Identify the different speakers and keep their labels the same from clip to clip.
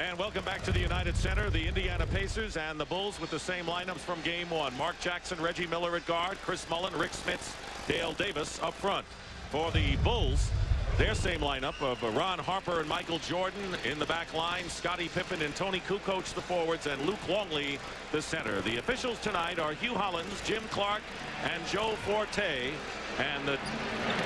Speaker 1: And welcome back to the United Center. The Indiana Pacers and the Bulls with the same lineups from game one. Mark Jackson, Reggie Miller at guard, Chris Mullin, Rick Smits, Dale Davis up front. For the Bulls, their same lineup of Ron Harper and Michael Jordan in the back line, Scottie Pippen and Tony Kukoc the forwards, and Luke Longley the center. The officials tonight are Hugh Hollins, Jim Clark, and Joe Forte. And the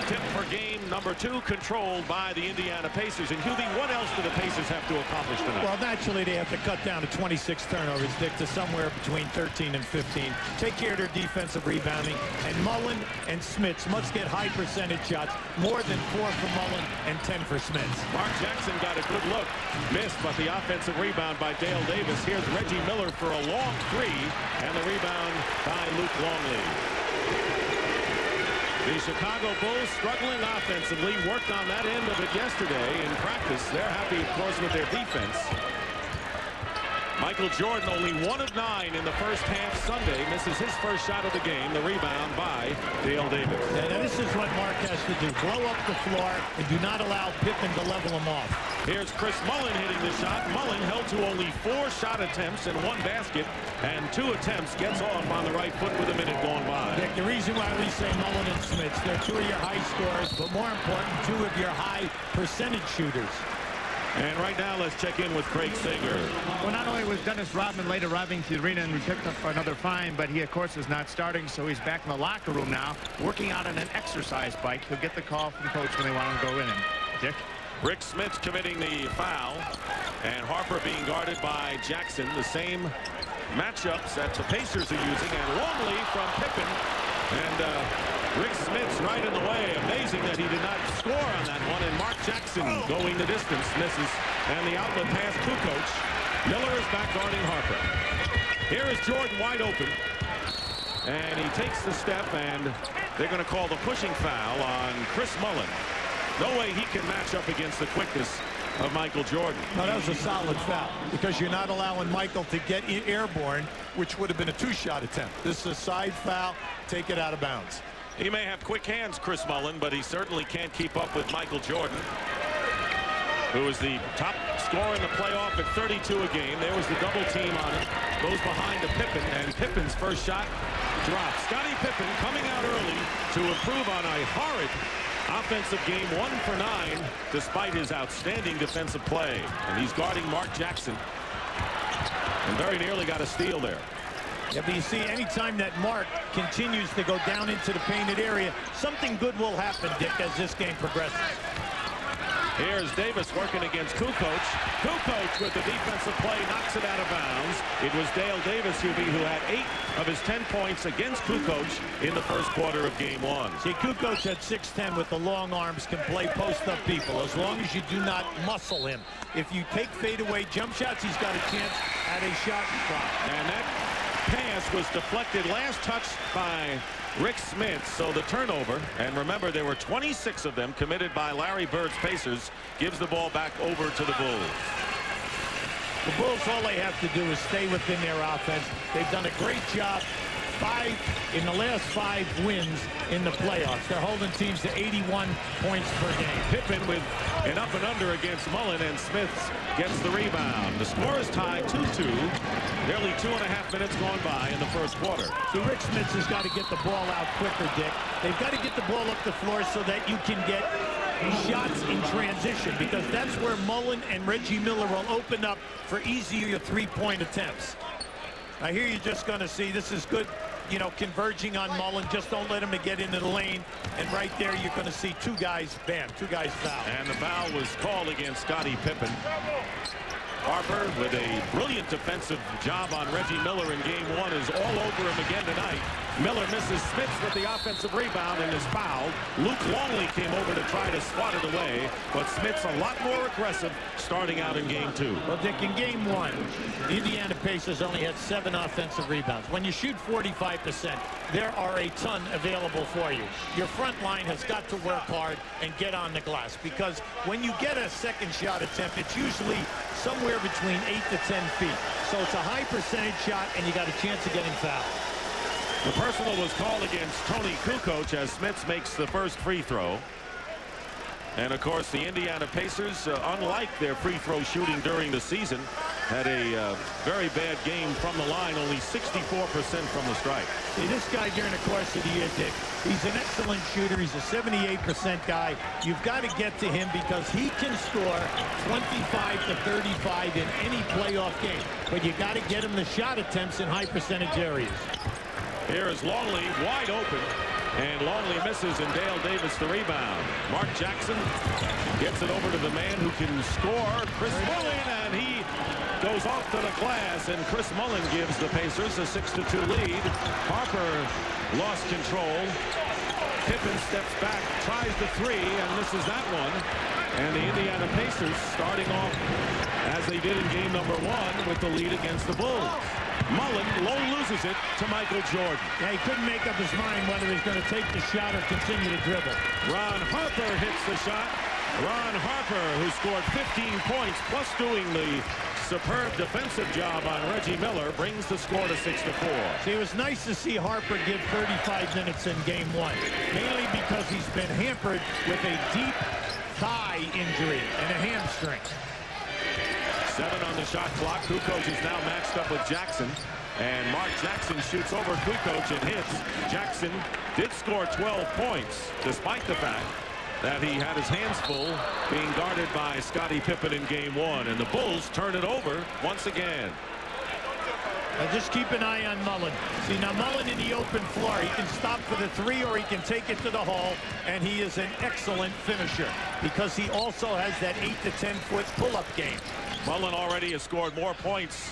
Speaker 1: tip for game number 2 controlled by the Indiana Pacers. And Hubie, what else do the Pacers have to accomplish tonight?
Speaker 2: Well, naturally, they have to cut down to 26 turnovers, Dick, to somewhere between 13 and 15. Take care of their defensive rebounding. And Mullin and Smits must get high percentage shots, more than 4 for Mullin and 10 for Smits.
Speaker 1: Mark Jackson got a good look. Missed, but the offensive rebound by Dale Davis. Here's Reggie Miller for a long 3, and the rebound by Luke Longley. The Chicago Bulls struggling offensively, worked on that end of it yesterday in practice. They're happy, of course, with their defense. Michael Jordan, only 1 of 9 in the first half Sunday, misses his first shot of the game. The rebound by Dale Davis.
Speaker 2: Yeah, now this is what Mark has to do. Blow up the floor and do not allow Pippen to level him off.
Speaker 1: Here's Chris Mullin hitting the shot. Mullin held to only 4 shot attempts and 1 basket, and 2 attempts, gets off on the right foot with a minute going by.
Speaker 2: Dick, the reason why we say Mullin and Smits, they're 2 of your high scorers, but more important, 2 of your high percentage shooters.
Speaker 1: And right now, let's check in with Craig Sager.
Speaker 3: Well, not only was Dennis Rodman late arriving to the arena and we picked up another fine, but he, of course, is not starting, so he's back in the locker room now, working out on an exercise bike. He'll get the call from coach when they want him to go in. Dick?
Speaker 1: Rick Smits committing the foul, and Harper being guarded by Jackson. The same matchups that the Pacers are using, and Longley from Pippen. And Rick Smits right in the way. Amazing that he did not score on that one. And Mark Jackson going the distance, misses. And the outlet pass, Kukoc. Miller is back guarding Harper. Here is Jordan wide open. And he takes the step, and they're going to call the pushing foul on Chris Mullin. No way he can match up against the quickness of Michael Jordan.
Speaker 2: No, that was a solid foul because you're not allowing Michael to get airborne, which would have been a 2-shot attempt. This is a side foul. Take it out of bounds.
Speaker 1: He may have quick hands, Chris Mullin, but he certainly can't keep up with Michael Jordan, who is the top scorer in the playoff at 32 a game. There was the double team on it. Goes behind to Pippen, and Pippen's first shot drops. Scottie Pippen coming out early to improve on a horrid offensive game, 1 for 9, despite his outstanding defensive play. And he's guarding Mark Jackson. And very nearly got a steal there.
Speaker 2: Yeah, but you see, anytime that Mark continues to go down into the painted area, something good will happen, Dick, as this game progresses.
Speaker 1: Here's Davis working against Kukoc. Kukoc with the defensive play knocks it out of bounds. It was Dale Davis, who had 8 of his 10 points against Kukoc in the first quarter of game 1.
Speaker 2: See, Kukoc at 6'10" with the long arms can play post-up people as long as you do not muscle him. If you take fadeaway jump shots, he's got a chance at a shot clock.
Speaker 1: And that pass was deflected, last touched by Rick Smits, so the turnover, and remember there were 26 of them committed by Larry Bird's Pacers, gives the ball back over to the Bulls.
Speaker 2: The Bulls, all they have to do is stay within their offense. They've done a great job. 5 in the last 5 wins in the playoffs. They're holding teams to 81 points per game.
Speaker 1: Pippen with an up and under against Mullin, and Smits gets the rebound. The score is tied 2-2. Nearly 2.5 minutes gone by in the first quarter.
Speaker 2: See, Rick Smits has got to get the ball out quicker, Dick. They've got to get the ball up the floor so that you can get shots in transition, because that's where Mullin and Reggie Miller will open up for easier 3-point attempts. Now here you're just going to see, this is good, you know, converging on Mullin. Just don't let him get into the lane. And right there you're going to see 2 guys, bam, 2 guys foul.
Speaker 1: And the foul was called against Scottie Pippen. Harper with a brilliant defensive job on Reggie Miller in game 1 is all over him again tonight. Miller misses Smits with the offensive rebound and is fouled. Luke Longley came over to try to swat it away, but Smits a lot more aggressive starting out in game 2.
Speaker 2: Well, Dick, in game 1, the Indiana Pacers only had 7 offensive rebounds. When you shoot 45%, there are a ton available for you. Your front line has got to work hard and get on the glass, because when you get a second shot attempt, it's usually somewhere between 8 to 10 feet. So it's a high percentage shot, and you got a chance of getting fouled.
Speaker 1: The personal was called against Tony Kukoc as Smits makes the first free throw. And of course, the Indiana Pacers, unlike their free throw shooting during the season, had a very bad game from the line, only 64% from the stripe.
Speaker 2: See, this guy during the course of the year, Dick, he's an excellent shooter. He's a 78% guy. You've got to get to him because he can score 25 to 35 in any playoff game. But you got to get him the shot attempts in high percentage areas.
Speaker 1: Here is Longley wide open. And Longley misses, and Dale Davis the rebound. Mark Jackson gets it over to the man who can score, Chris Mullin, and he goes off to the glass, and Chris Mullin gives the Pacers a 6-2 lead. Harper lost control. Pippen steps back, tries the three, and misses that one. And the Indiana Pacers starting off as they did in game number 1 with the lead against the Bulls. Mullin low loses it to Michael Jordan.
Speaker 2: Yeah, he couldn't make up his mind whether he's going to take the shot or continue to dribble.
Speaker 1: Ron Harper hits the shot. Ron Harper, who scored 15 points, plus doing the superb defensive job on Reggie Miller, brings the score to 6-4.
Speaker 2: See, it was nice to see Harper give 35 minutes in game 1, mainly because he's been hampered with a deep thigh injury and a hamstring.
Speaker 1: 7 on the shot clock. Kukoc is now matched up with Jackson. And Mark Jackson shoots over Kukoc and hits. Jackson did score 12 points, despite the fact that he had his hands full being guarded by Scottie Pippen in game 1. And the Bulls turn it over once again.
Speaker 2: Now just keep an eye on Mullin. See, now Mullin in the open floor, he can stop for the three or he can take it to the hole, and he is an excellent finisher because he also has that 8 to 10 foot pull-up game.
Speaker 1: Mullin already has scored more points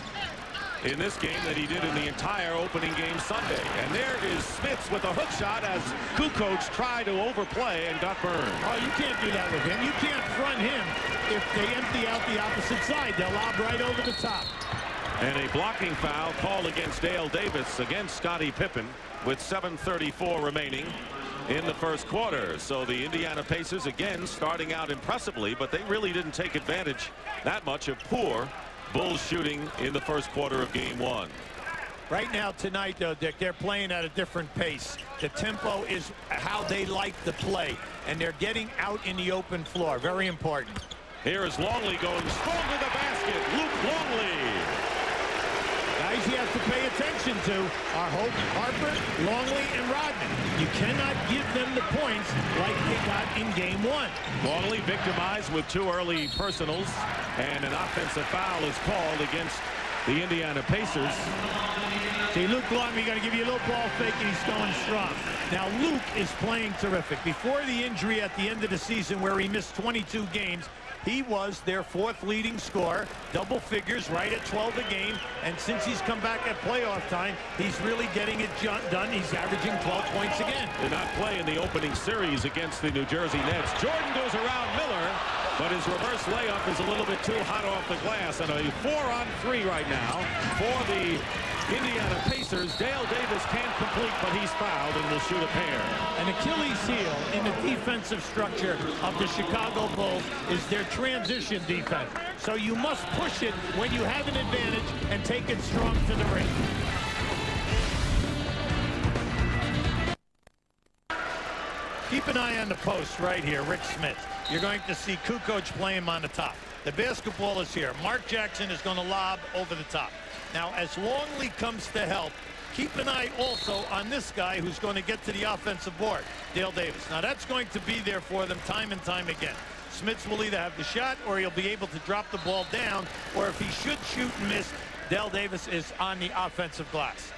Speaker 1: in this game than he did in the entire opening game Sunday. And there is Smits with a hook shot as Kukoc tried to overplay and got burned.
Speaker 2: Oh, you can't do that with him. You can't front him if they empty out the opposite side. They'll lob right over the top.
Speaker 1: And a blocking foul called against Dale Davis against Scottie Pippen with 7:34 remaining in the first quarter. So the Indiana Pacers again starting out impressively, but they really didn't take advantage that much of poor Bulls shooting in the first quarter of game 1.
Speaker 2: Right now tonight, though, Dick, they're playing at a different pace. The tempo is how they like to play, and they're getting out in the open floor. Very important.
Speaker 1: Here is Longley going strong to the basket. Luke Longley.
Speaker 2: Guys you have to pay attention to are Harper, Longley, and Rodman. You cannot give them the points like they got in game 1.
Speaker 1: Longley victimized with 2 early personals, and an offensive foul is called against the Indiana Pacers.
Speaker 2: See, Luke Longley going to give you a little ball fake, and he's going strong. Now, Luke is playing terrific. Before the injury at the end of the season where he missed 22 games, he was their 4th leading scorer, double figures, right at 12 a game. And since he's come back at playoff time, he's really getting it done. He's averaging 12 points again.
Speaker 1: Did not play in the opening series against the New Jersey Nets. Jordan goes around Miller, but his reverse layup is a little bit too hot off the glass. And a 4-on-3 right now for the Indiana Pacers. Dale Davis can't complete, but he's fouled and will shoot a pair.
Speaker 2: An Achilles heel in the defensive structure of the Chicago Bulls is their transition defense. So you must push it when you have an advantage and take it strong to the ring. Keep an eye on the post right here, Rick Smith. You're going to see Kukoc play him on the top. The basketball is here. Mark Jackson is going to lob over the top. Now, as Longley comes to help, keep an eye also on this guy who's going to get to the offensive board, Dale Davis. Now, that's going to be there for them time and time again. Smits will either have the shot or he'll be able to drop the ball down, or if he should shoot and miss, Dale Davis is on the offensive glass.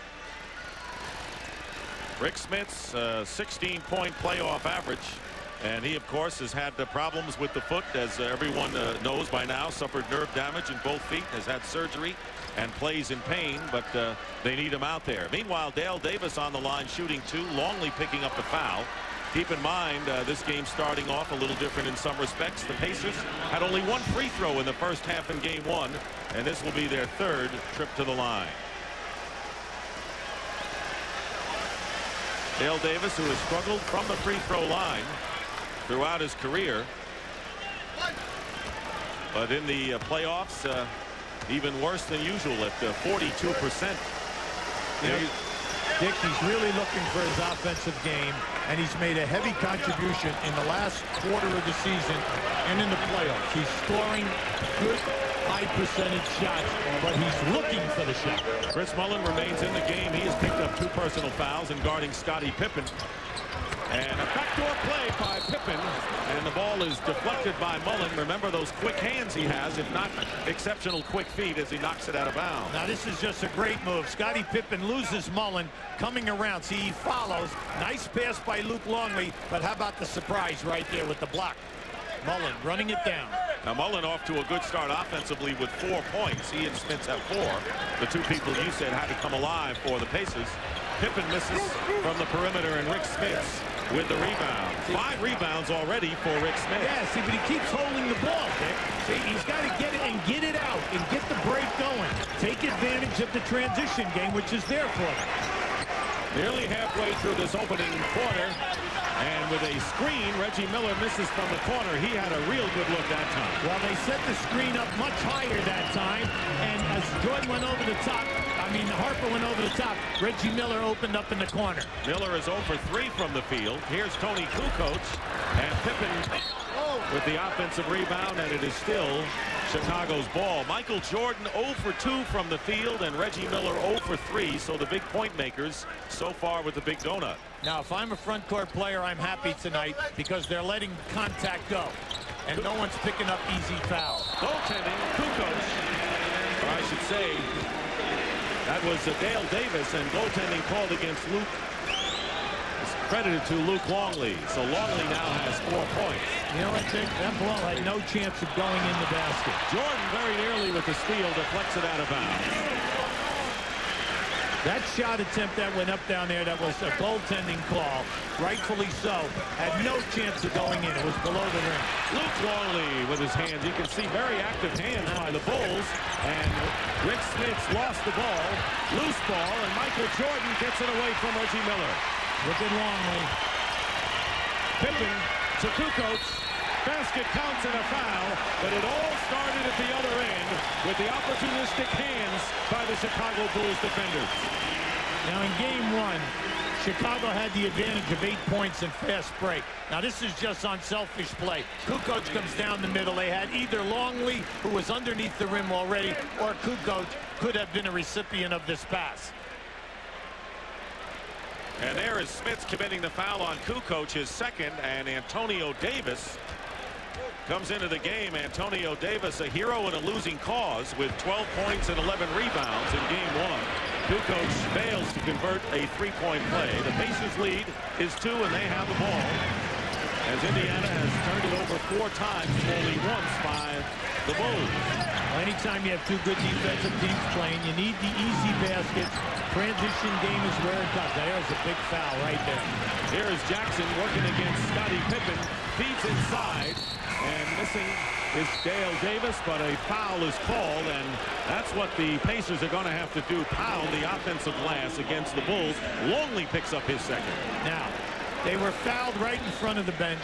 Speaker 1: Rick Smith's 16-point playoff average. And he, of course, has had the problems with the foot, as everyone knows by now. Suffered nerve damage in both feet, has had surgery, and plays in pain, but they need him out there. Meanwhile, Dale Davis on the line shooting 2. Longley picking up the foul. Keep in mind, this game starting off a little different in some respects. The Pacers had only 1 free throw in the first half in game 1, and this will be their 3rd trip to the line. Dale Davis, who has struggled from the free throw line throughout his career, but in the playoffs, even worse than usual at 42%.
Speaker 2: Dick, he's really looking for his offensive game, and he's made a heavy contribution in the last quarter of the season and in the playoffs. He's scoring good, high-percentage shots, but he's looking for the shot.
Speaker 1: Chris Mullin remains in the game. He has picked up 2 personal fouls and guarding Scottie Pippen. And a backdoor play by Pippen, and the ball is deflected by Mullin. Remember those quick hands he has, if not exceptional quick feet, as he knocks it out of bounds.
Speaker 2: Now this is just a great move. Scottie Pippen loses Mullin, coming around. See, he follows. Nice pass by Luke Longley, but how about the surprise right there with the block? Mullin running it down.
Speaker 1: Now Mullin off to a good start offensively with 4 points. He and Smits have 4. The 2 people you said had to come alive for the Pacers. Pippen misses from the perimeter, and Rick Smits with the rebound. 5 rebounds already for Rick Smits.
Speaker 2: Yeah, see, but he keeps holding the ball, Dick. See, he's got to get it and get it out and get the break going. Take advantage of the transition game, which is there for them.
Speaker 1: Nearly halfway through this opening quarter, and with a screen, Reggie Miller misses from the corner. He had a real good look that time.
Speaker 2: Well, they set the screen up much higher that time, and as Jordan went over the top, Harper went over the top, Reggie Miller opened up in the corner.
Speaker 1: Miller is 0 for 3 from the field. Here's Tony Kukoc, and Pippen with the offensive rebound, and it is still Chicago's ball. Michael Jordan 0 for 2 from the field, and Reggie Miller 0 for 3, so the big point makers so far with the big donut.
Speaker 2: Now, if I'm a front court player, I'm happy tonight because they're letting contact go, and no one's picking up easy fouls.
Speaker 1: Goaltending, Kukoc, or I should say, that was Dale Davis, and goaltending called against Luke. It's credited to Luke Longley. So Longley now has 4 points.
Speaker 2: You know what, Dick? That ball had no chance of going in the basket.
Speaker 1: Jordan very nearly with the steal, deflects it out of bounds.
Speaker 2: That shot attempt that went up down there, that was a goaltending call, rightfully so, had no chance of going in. It was below the rim.
Speaker 1: Luke Longley with his hands. You can see very active hands by the Bulls. And Rick Smits lost the ball. Loose ball, and Michael Jordan gets it away from Reggie Miller.
Speaker 2: Look at Longley.
Speaker 1: Pippen to Kukoc. Basket counts and a foul, but it all started at the other end with the opportunistic hands by the Chicago Bulls defenders.
Speaker 2: Now in game 1, Chicago had the advantage of 8 points and fast break. Now this is just unselfish play. Kukoc comes down the middle. They had either Longley, who was underneath the rim already, or Kukoc could have been a recipient of this pass.
Speaker 1: And there is Smits committing the foul on Kukoc, his second, and Antonio Davis comes into the game. Antonio Davis, a hero in a losing cause, with 12 points and 11 rebounds in game 1. Kukoc fails to convert a 3-point play. The Pacers lead is 2, and they have the ball, as Indiana has turned it over 4 times, only once by the Bulls.
Speaker 2: Well, anytime you have 2 good defensive teams playing, you need the easy baskets. Transition game is where it does. There's a big foul right there.
Speaker 1: Here is Jackson working against Scottie Pippen. Feeds inside, and missing is Dale Davis, but a foul is called, and that's what the Pacers are going to have to do, pound the offensive glass against the Bulls. Longley picks up his second.
Speaker 2: Now, they were fouled right in front of the bench.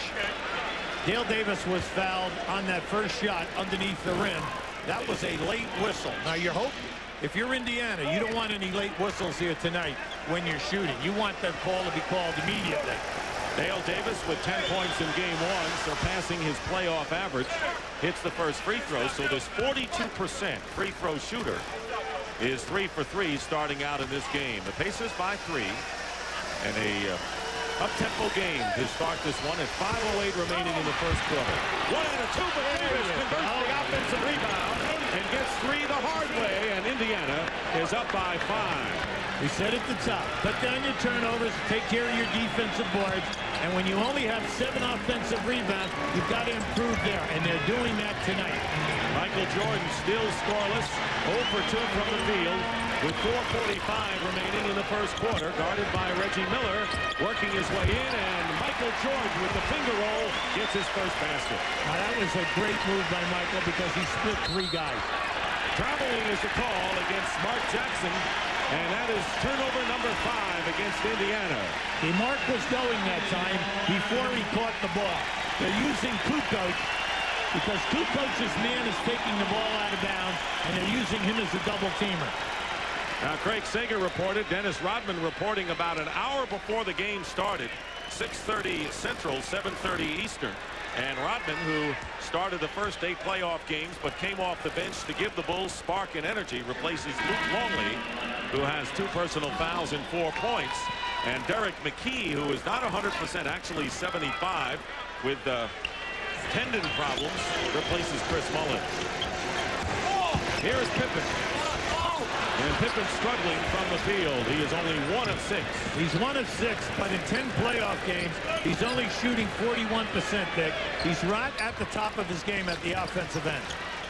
Speaker 2: Dale Davis was fouled on that first shot underneath the rim. That was a late whistle. Now, your hope, if you're Indiana, you don't want any late whistles here tonight when you're shooting. You want that call to be called immediately.
Speaker 1: Dale Davis with 10 points in game 1, surpassing his playoff average, hits the first free throw. So this 42% free throw shooter is 3 for 3 starting out in this game. The Pacers by 3, and a up-tempo game to start this one at 5:08 remaining in the first quarter. 1 and a 2, but Davis converts the offensive rebound and gets 3 the hard way, and Indiana is up by 5.
Speaker 2: We said at the top, cut down your turnovers, take care of your defensive boards, and when you only have 7 offensive rebounds, you've got to improve there, and they're doing that tonight.
Speaker 1: Michael Jordan still scoreless, 0 for 2 from the field, with 4:45 remaining in the first quarter, guarded by Reggie Miller, working his way in, and Michael Jordan with the finger roll gets his first basket.
Speaker 2: Now that was a great move by Michael because he split 3 guys.
Speaker 1: Traveling is the call against Mark Jackson, and that is turnover number 5 against Indiana.
Speaker 2: Mark was going that time before he caught the ball. They're using Kukoc because Kukoc's man is taking the ball out of bounds, and they're using him as a double teamer.
Speaker 1: Now, Craig Sager reported, Dennis Rodman reporting about an hour before the game started, 6:30 Central, 7:30 Eastern. And Rodman, who started the first 8 playoff games but came off the bench to give the Bulls spark and energy, replaces Luke Longley, who has 2 personal fouls and 4 points. And Derek McKee, who is not 100%, actually 75, with tendon problems, replaces Chris Mullin. Here's Pippen. And Pippen struggling from the field. He is only 1 of 6.
Speaker 2: He's 1 of 6, but in 10 playoff games, he's only shooting 41%, Dick. He's right at the top of his game at the offensive end.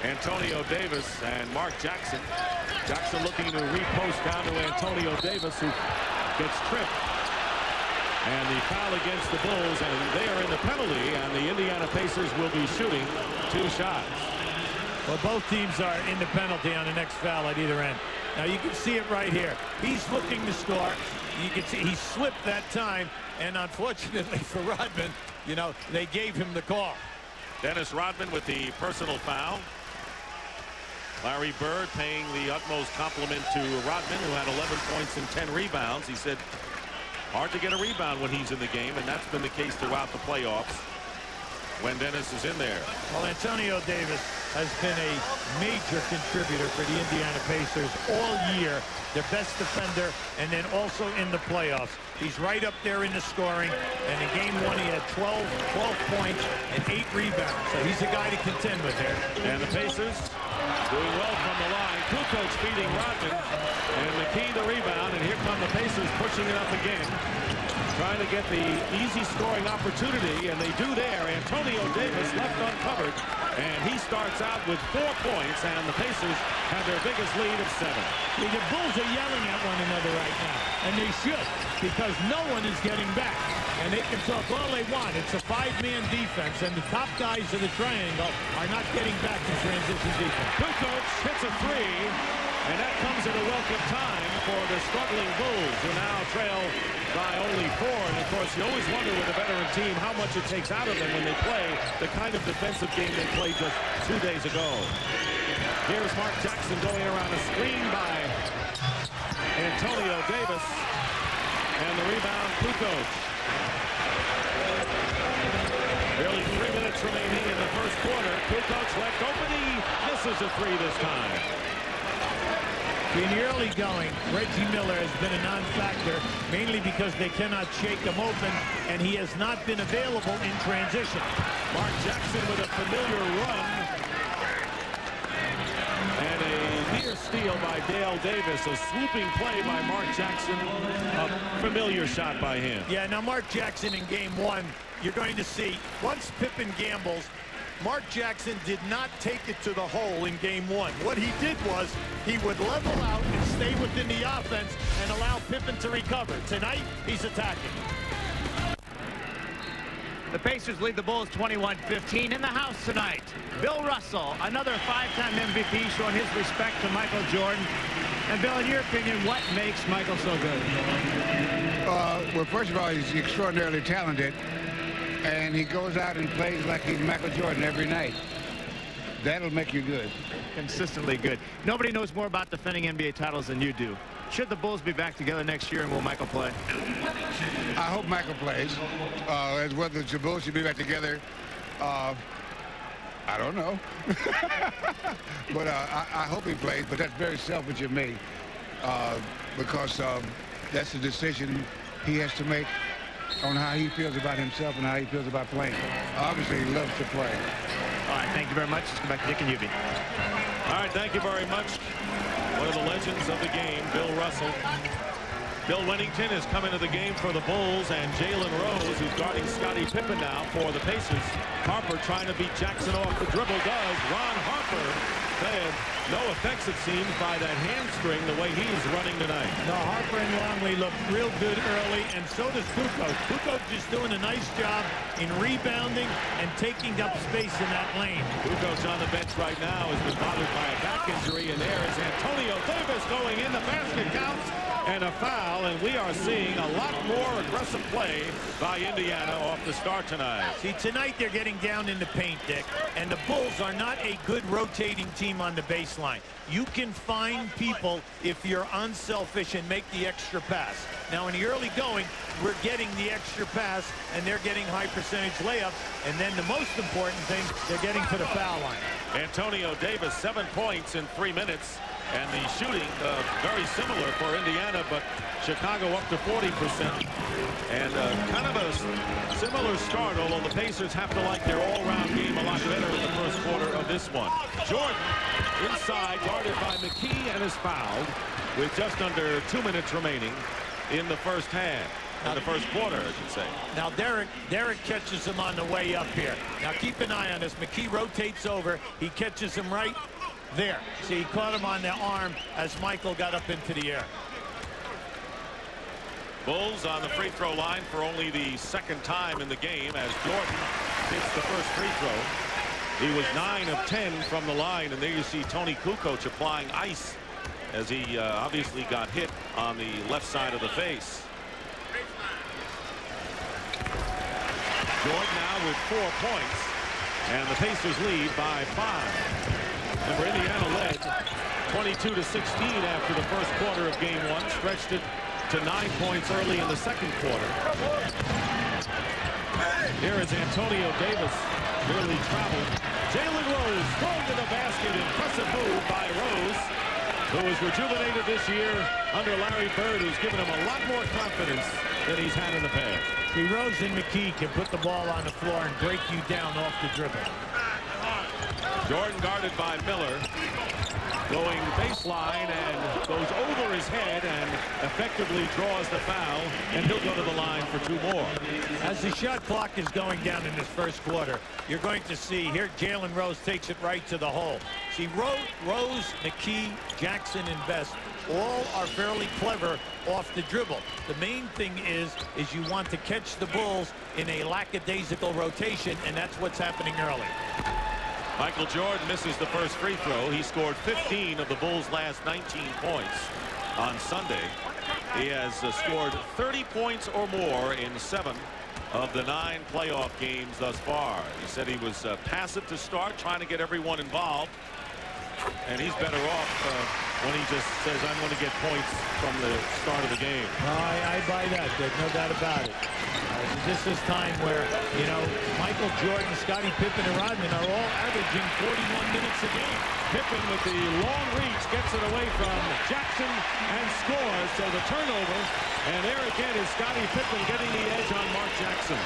Speaker 1: Antonio Davis and Mark Jackson. Jackson looking to repost down to Antonio Davis, who gets tripped. And the foul against the Bulls, and they are in the penalty, and the Indiana Pacers will be shooting 2 shots.
Speaker 2: Well, both teams are in the penalty on the next foul at either end. Now, you can see it right here. He's looking to score. You can see he slipped that time, and unfortunately for Rodman, you know, they gave him the call.
Speaker 1: Dennis Rodman with the personal foul. Larry Bird paying the utmost compliment to Rodman, who had 11 points and 10 rebounds. He said, hard to get a rebound when he's in the game, and that's been the case throughout the playoffs when Dennis is in there.
Speaker 2: Well, Antonio Davis has been a major contributor for the Indiana Pacers all year. Their best defender, and then also in the playoffs. He's right up there in the scoring, and in game 1 he had 12 points and 8 rebounds. So he's a guy to contend with there.
Speaker 1: And the Pacers doing well from the line. Kukoc feeding Rodman, and McKee the rebound, and here come the Pacers pushing it up again, trying to get the easy scoring opportunity, and they do there. Antonio Davis left uncovered, and he starts out with 4 points, and the Pacers have their biggest lead of 7.
Speaker 2: The Bulls are yelling at one another right now, and they should, because no one is getting back. And they can talk all they want. It's a 5-man defense, and the top guys of the triangle are not getting back in transition defense.
Speaker 1: Kukoc hits a 3, and that comes at a welcome time for the struggling Bulls, who now trail by only 4. And of course, you always wonder with a veteran team how much it takes out of them when they play the kind of defensive game they played just 2 days ago. Here's Mark Jackson going around a screen by Antonio Davis, and the rebound, Kukoc. Barely 3 minutes remaining in the first quarter. Kukoc left open. He misses a 3 this time.
Speaker 2: In the early going, Reggie Miller has been a non-factor, mainly because they cannot shake him open, and he has not been available in transition.
Speaker 1: Mark Jackson with a familiar run. And a near steal by Dale Davis. A swooping play by Mark Jackson. A familiar shot by him.
Speaker 2: Yeah, now Mark Jackson in game 1, you're going to see, once Pippen gambles, Mark Jackson did not take it to the hole in game 1. What he did was he would level out and stay within the offense and allow Pippen to recover. Tonight, he's attacking.
Speaker 3: The Pacers lead the Bulls 21-15 in the house tonight. Bill Russell, another 5-time MVP, showing his respect to Michael Jordan. And Bill, in your opinion, what makes Michael so good?
Speaker 4: Well, first of all, he's extraordinarily talented. And he goes out and plays like he's Michael Jordan every night. That'll make you good.
Speaker 3: Consistently good. Nobody knows more about defending NBA titles than you do. Should the Bulls be back together next year, and will Michael play?
Speaker 4: I hope Michael plays. As whether the Bulls should be back together, I don't know. But I hope he plays, but that's very selfish of me. Because that's a decision he has to make on how he feels about himself and how he feels about playing. Obviously, he loves to play.
Speaker 3: All right, thank you very much. Let's go back to Dick and Ubi.
Speaker 1: All right, thank you very much. One of the legends of the game, Bill Russell. Bill Wennington has come into the game for the Bulls, and Jalen Rose, who's guarding Scottie Pippen now for the Pacers. Harper trying to beat Jackson off the dribble does. Ron Harper, they have no effects, it seems, by that hamstring the way he's running tonight.
Speaker 2: No, Harper and Longley look real good early, and so does Kukoc. Kukoc is doing a nice job in rebounding and taking up space in that lane.
Speaker 1: Kukoc on the bench right now has been bothered by a back injury, and there is Antonio Davis going in. The basket counts. and a foul, and we are seeing a lot more aggressive play by Indiana off the start tonight.
Speaker 2: See, tonight they're getting down in the paint, Dick, and the Bulls are not a good rotating team on the baseline. You can find people if you're unselfish and make the extra pass. Now, in the early going, we're getting the extra pass, and they're getting high percentage layups, and then the most important thing, they're getting to the foul line.
Speaker 1: Antonio Davis, 7 points in 3 minutes. And the shooting very similar for Indiana, but Chicago up to 40%. And kind of a similar start, although the Pacers have to like their all-round game a lot better in the first quarter of this one. Jordan inside, guarded by McKee, and is fouled with just under 2 minutes remaining in the first half. In the first quarter, I should say.
Speaker 2: Now, Derek catches him on the way up here. Now, keep an eye on this. McKee rotates over. He catches him right there. See, he caught him on the arm as Michael got up into the air.
Speaker 1: Bulls on the free throw line for only the second time in the game as Jordan hits the first free throw. He was 9 of 10 from the line, and there you see Tony Kukoc applying ice as he obviously got hit on the left side of the face. Jordan now with 4 points, and the Pacers lead by 5. Remember, Indiana led 22-16 after the first quarter of game 1, stretched it to 9 points early in the second quarter. Here is Antonio Davis, nearly traveled. Jalen Rose going to the basket. Impressive move by Rose, who was rejuvenated this year under Larry Bird, who's given him a lot more confidence than he's had in the past.
Speaker 2: See, Rose and McKee can put the ball on the floor and break you down off the dribble.
Speaker 1: Jordan guarded by Miller, going baseline and goes over his head and effectively draws the foul, and he'll go to the line for 2 more.
Speaker 2: As the shot clock is going down in this first quarter, you're going to see here Jalen Rose takes it right to the hole. See, Rose, McKee, Jackson, and Best all are fairly clever off the dribble. The main thing is you want to catch the Bulls in a lackadaisical rotation, and that's what's happening early.
Speaker 1: Michael Jordan misses the first free throw. He scored 15 of the Bulls' last 19 points on Sunday. He has scored 30 points or more in 7 of the 9 playoff games thus far. He said he was passive to start, trying to get everyone involved. And he's better off when he just says, I'm going to get points from the start of the game.
Speaker 2: I buy that. There's no doubt about it. This is time where, you know, Michael Jordan, Scottie Pippen, and Rodman are all averaging 41 minutes a game.
Speaker 1: Pippen with the long reach gets it away from Jackson and scores. So the turnover, and there again is Scottie Pippen getting the edge on Mark Jackson.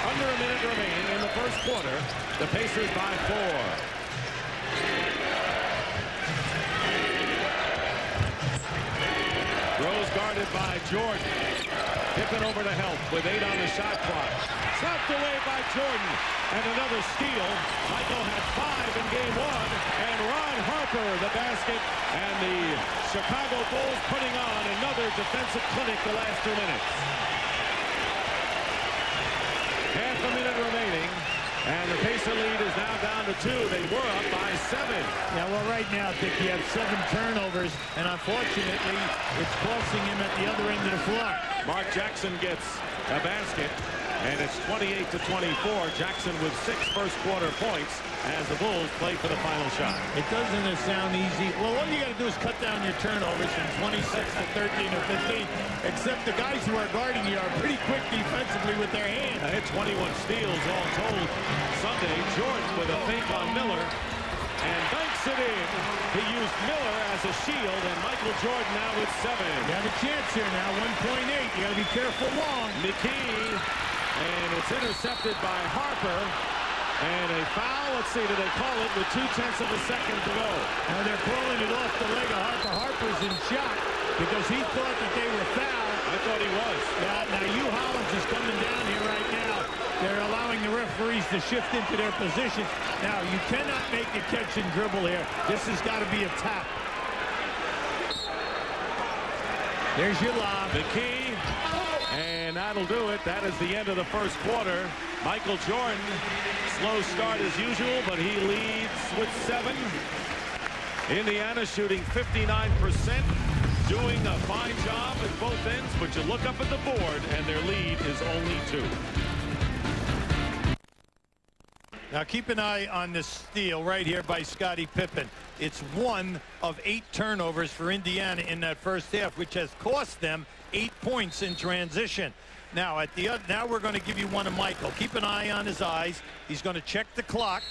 Speaker 1: Under a minute remaining in the first quarter. The Pacers by 4. Rose guarded by Jordan. Pippen over to help with 8 on the shot clock. Slapped away by Jordan. And another steal. Michael had 5 in game 1. And Ron Harper the basket. And the Chicago Bulls putting on another defensive clinic the last 2 minutes. Half a minute remaining. And the Pacer lead is now down to 2. They were up by 7.
Speaker 2: Yeah, well, right now, Dick, you have 7 turnovers, and unfortunately, it's costing him at the other end of the floor.
Speaker 1: Mark Jackson gets a basket, and it's 28-24. Jackson with 6 first quarter points as the Bulls play for the final shot.
Speaker 2: It doesn't sound easy. Well, all you got to do is cut down your turnovers from 26 to 13 or 15, except the guys who are guarding you are pretty quick defensively with their hands.
Speaker 1: Hit 21 steals all told Sunday. Jordan with a fake on Miller and banks it in. He used Miller as a shield, and Michael Jordan now with 7.
Speaker 2: You have a chance here now, 1.8. You got to be careful long.
Speaker 1: McKee, and it's intercepted by Harper. And a foul, let's see, do they call it with 0.2 of a second to go?
Speaker 2: Now they're calling it off the leg of Harper. Harper's in shock because he thought that they were fouled.
Speaker 1: I thought he was.
Speaker 2: Now Hugh Hollins is coming down here right now. They're allowing the referees to shift into their position. Now, you cannot make a catch and dribble here. This has got to be a tap. There's your lob.
Speaker 1: McKee, and that'll do it. That is the end of the first quarter. Michael Jordan, slow start as usual, but he leads with 7. Indiana shooting 59%. doing a fine job at both ends, but you look up at the board, and their lead is only 2.
Speaker 2: Now keep an eye on this steal right here by Scottie Pippen. It's 1 of 8 turnovers for Indiana in that first half, which has cost them 8 points in transition. Now now we're going to give you one of Michael. Keep an eye on his eyes. He's going to check the clock.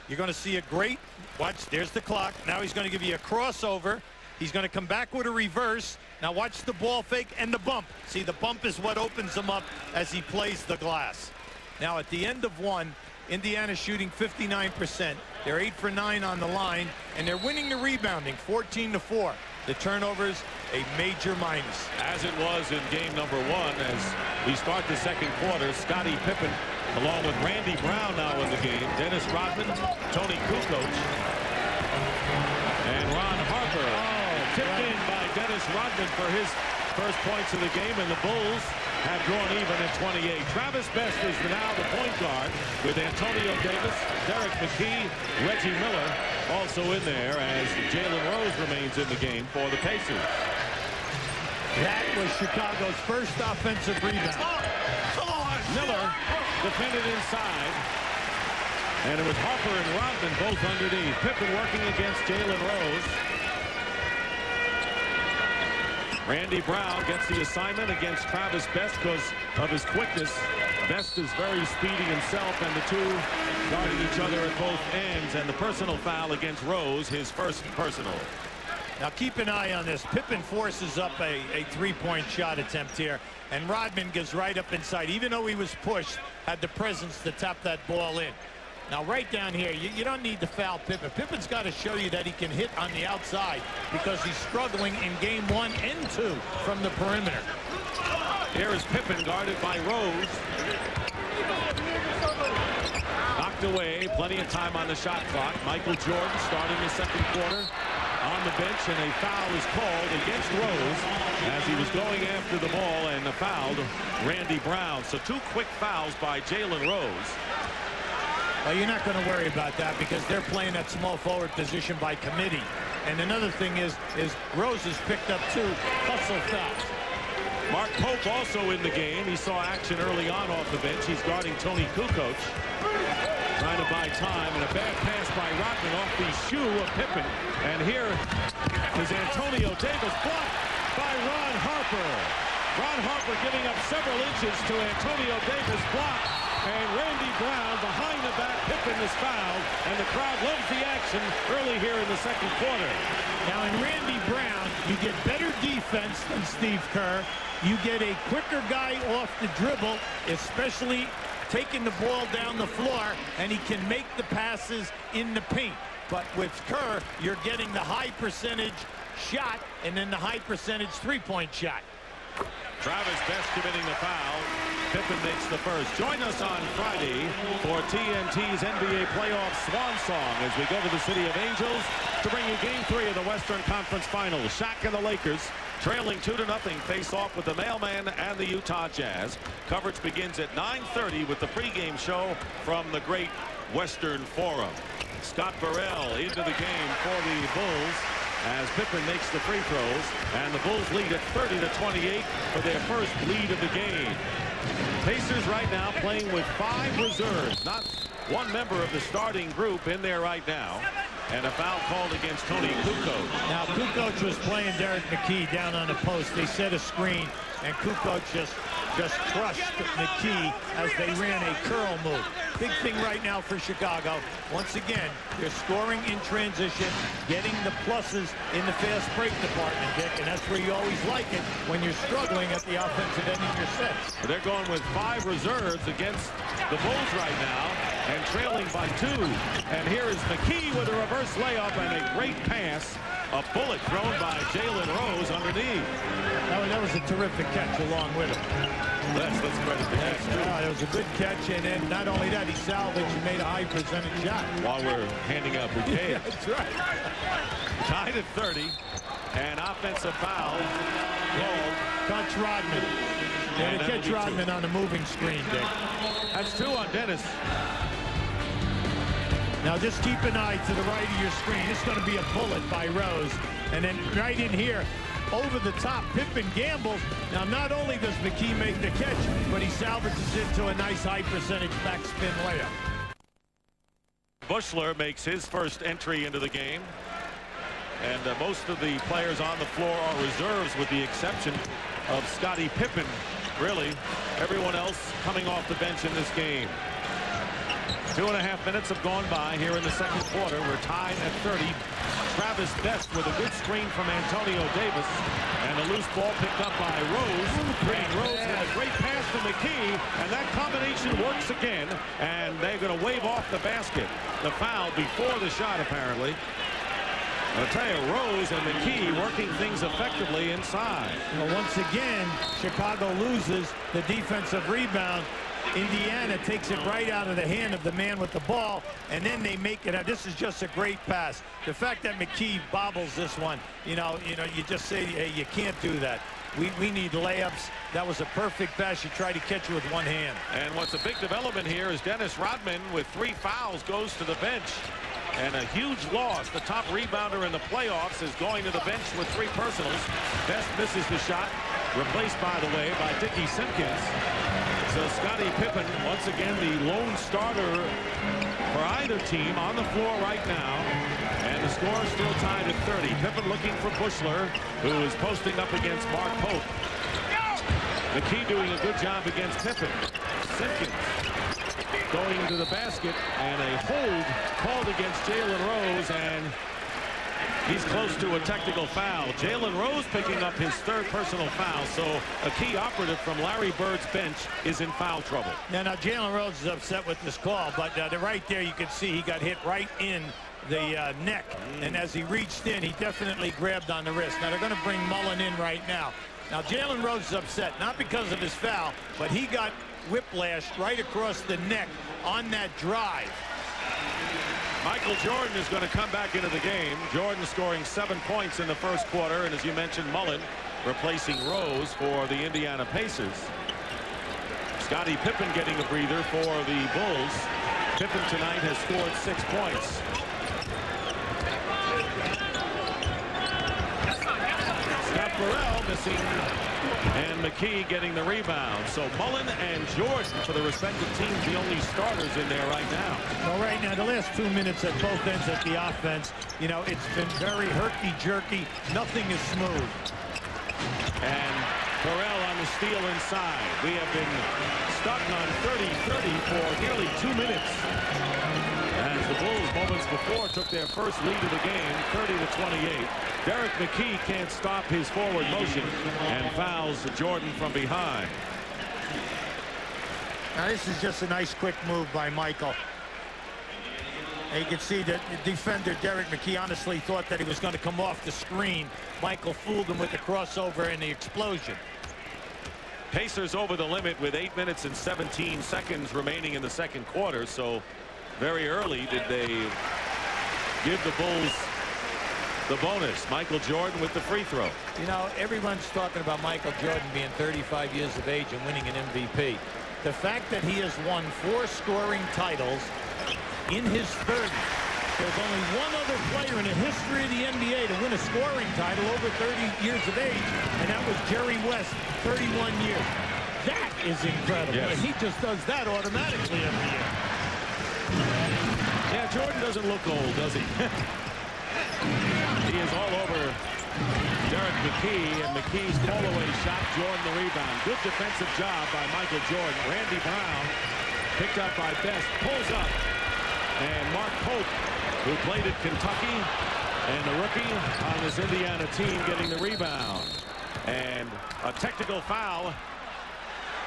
Speaker 2: You're going to see a great watch. There's the clock. Now he's going to give you a crossover. He's going to come back with a reverse. Now watch the ball fake and the bump. See, the bump is what opens him up as he plays the glass. Now at the end of 1, Indiana's shooting 59%. They're 8 for 9 on the line, and they're winning the rebounding 14-4. The turnovers, a major minus.
Speaker 1: As it was in game number 1, as we start the second quarter, Scottie Pippen, along with Randy Brown now in the game, Dennis Rodman, Tony Kukoc, and Ron Harper. Tipped in by Dennis Rodman for his first points of the game, and the Bulls have drawn even at 28. Travis Best is now the point guard with Antonio Davis, Derek McKee, Reggie Miller also in there as Jalen Rose remains in the game for the Pacers.
Speaker 2: That was Chicago's first offensive rebound.
Speaker 1: Miller defended inside, and it was Harper and Rodman both underneath. Pippen working against Jalen Rose. Randy Brown gets the assignment against Travis Best because of his quickness. Best is very speedy himself, and the two guarding each other at both ends. And the personal foul against Rose, his first personal.
Speaker 2: Now keep an eye on this. Pippen forces up a three-point shot attempt here, and Rodman gets right up inside. Even though he was pushed, had the presence to tap that ball in. Now right down here, you don't need to foul Pippen. Pippen's got to show you that he can hit on the outside because he's struggling in game 1 and 2 from the perimeter.
Speaker 1: Here is Pippen guarded by Rose. Knocked away, plenty of time on the shot clock. Michael Jordan starting the second quarter on the bench, and a foul is called against Rose as he was going after the ball and fouled Randy Brown. So 2 quick fouls by Jalen Rose.
Speaker 2: Well, you're not going to worry about that because they're playing that small forward position by committee. And another thing is Rose has picked up 2 hustle fouls.
Speaker 1: Mark Pope also in the game. He saw action early on off the bench. He's guarding Tony Kukoc, trying to buy time, and a bad pass by Rodman off the shoe of Pippen. And here is Antonio Davis, blocked by Ron Harper. Ron Harper giving up several inches to Antonio Davis, blocked. And Randy Brown behind the back. Pippen is fouled, and the crowd loves the action early here in the second quarter.
Speaker 2: Now in Randy Brown, you get better defense than Steve Kerr. You get a quicker guy off the dribble, especially taking the ball down the floor, and he can make the passes in the paint. But with Kerr, you're getting the high percentage shot and then the high percentage three-point shot.
Speaker 1: Travis Best committing the foul. Pippen makes the first. Join us on Friday for TNT's NBA playoff swan song as we go to the City of Angels to bring you Game 3 of the Western Conference Finals. Shaq and the Lakers trailing 2-0 face off with the Mailman and the Utah Jazz. Coverage begins at 9:30 with the pregame show from the Great Western Forum. Scott Burrell into the game for the Bulls as Pippen makes the free throws, and the Bulls lead at 30-28 for their first lead of the game. Pacers right now playing with 5 reserves, not one member of the starting group in there right now, and a foul called against Tony Kukoc.
Speaker 2: Now Kukoc was playing Derek McKee down on the post. They set a screen, and Kukoc just crushed McKee as they ran a curl move. Big thing right now for Chicago. Once again, they're scoring in transition, getting the pluses in the fast break department, Dick, and that's where you always like it when you're struggling at the offensive end of your sets.
Speaker 1: They're going with 5 reserves against the Bulls right now and trailing by 2. And here is McKee with a reverse layup and a great pass. A bullet thrown by Jalen Rose underneath.
Speaker 2: That was a terrific catch along with him.
Speaker 1: Let's credit the catch, too.
Speaker 2: Yeah, it was a good catch, and then not only that, he salvaged and made a high percentage shot.
Speaker 1: While we're handing out bouquets.
Speaker 2: Yeah, that's right.
Speaker 1: Tied at 30, and offensive foul called.
Speaker 2: Touch Rodman. Yeah, to catch Rodman on the moving screen, Dick.
Speaker 1: That's 2 on Dennis.
Speaker 2: Now just keep an eye to the right of your screen. It's going to be a bullet by Rose. And then right in here, over the top. Pippen gambles. Now, not only does McKee make the catch, but he salvages into a nice high percentage backspin layup.
Speaker 1: Buechler makes his first entry into the game. And most of the players on the floor are reserves with the exception of Scottie Pippen. Really, everyone else coming off the bench in this game. 2.5 minutes have gone by here in the second quarter. We're tied at 30. Travis Best with a good screen from Antonio Davis. And a loose ball picked up by Rose. And Rose had a great pass to McKee. And that combination works again. And they're going to wave off the basket. The foul before the shot, apparently. I'll tell you, Rose and McKee working things effectively inside.
Speaker 2: Well, once again, Chicago loses the defensive rebound. Indiana takes it right out of the hand of the man with the ball, and then they make it. This is just a great pass. The fact that McKee bobbles this one, you just say, hey, you can't do that. We need layups. That was a perfect pass. You try to catch it with one hand.
Speaker 1: And what's a big development here is Dennis Rodman with 3 fouls goes to the bench. And a huge loss. The top rebounder in the playoffs is going to the bench with 3 personals. Best misses the shot. Replaced, by the way, by Dickie Simpkins. So Scottie Pippen, once again, the lone starter for either team on the floor right now. And the score is still tied at 30. Pippen looking for Buechler, who is posting up against Mark Pope. McKee doing a good job against Pippen. Simpkins going into the basket, and a hold called against Jalen Rose, and he's close to a technical foul. Jalen Rose picking up his 3rd personal foul, so a key operative from Larry Bird's bench is in foul trouble.
Speaker 2: Now Jalen Rose is upset with this call, but right there you can see he got hit right in the neck, and as he reached in, he definitely grabbed on the wrist. Now they're going to bring Mullen in right now. Now Jalen Rose is upset, not because of his foul, but he got whiplashed right across the neck on that drive.
Speaker 1: Michael Jordan is going to come back into the game. Jordan scoring 7 points in the first quarter, and as you mentioned, Mullen replacing Rose for the Indiana Pacers. Scottie Pippen getting a breather for the Bulls. Pippen tonight has scored 6 points. Scott Burrell missing, and McKee getting the rebound. So Mullen and Jordan, for the respective teams, the only starters in there right now.
Speaker 2: Well, right now, the last 2 minutes at both ends at the offense, it's been very herky-jerky. Nothing is smooth.
Speaker 1: And Burrell on the steal inside. We have been stuck on 30-30 for nearly 2 minutes. As the Bulls moments before took their first lead of the game, 30-28. Derek McKee can't stop his forward motion and fouls Jordan from behind.
Speaker 2: Now this is just a nice quick move by Michael. And you can see that the defender Derek McKee honestly thought that he was going to come off the screen. Michael fooled him with the crossover and the explosion.
Speaker 1: Pacers over the limit with 8 minutes and 17 seconds remaining in the second quarter. So very early did they give the Bulls the bonus. Michael Jordan with the free throw.
Speaker 2: Everyone's talking about Michael Jordan being 35 years of age and winning an MVP. The fact that he has won 4 scoring titles in his 30s. There's only one other player in the history of the NBA to win a scoring title over 30 years of age, and that was Jerry West, 31 years. That is incredible.
Speaker 1: Yes.
Speaker 2: And he just does that automatically every year.
Speaker 1: Yeah, Jordan doesn't look old, does he? He is all over Derek McKee, and McKee's pull-away shot, Jordan the rebound. Good defensive job by Michael Jordan. Randy Brown picked up by Best, pulls up, and Mark Pope, who played at Kentucky, and the rookie on this Indiana team getting the rebound. And a technical foul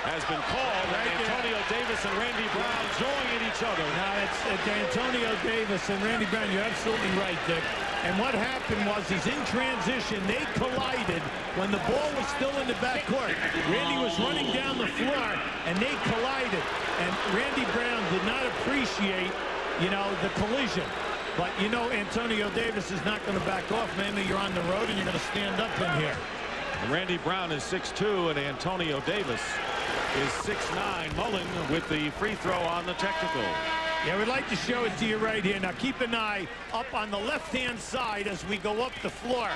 Speaker 1: has been called. Antonio Davis and Randy Brown jawing at each other.
Speaker 2: Now it's Antonio Davis and Randy Brown. You're absolutely right, Dick. And what happened was he's in transition. They collided when the ball was still in the backcourt. Randy was running down the floor, and they collided. And Randy Brown did not appreciate, the collision. But, Antonio Davis is not going to back off. Maybe you're on the road, and you're going to stand up in here.
Speaker 1: And Randy Brown is 6'2", and Antonio Davis is 6'9". Mullen with the free throw on the technical.
Speaker 2: Yeah, we'd like to show it to you right here. Now keep an eye up on the left-hand side as we go up the floor.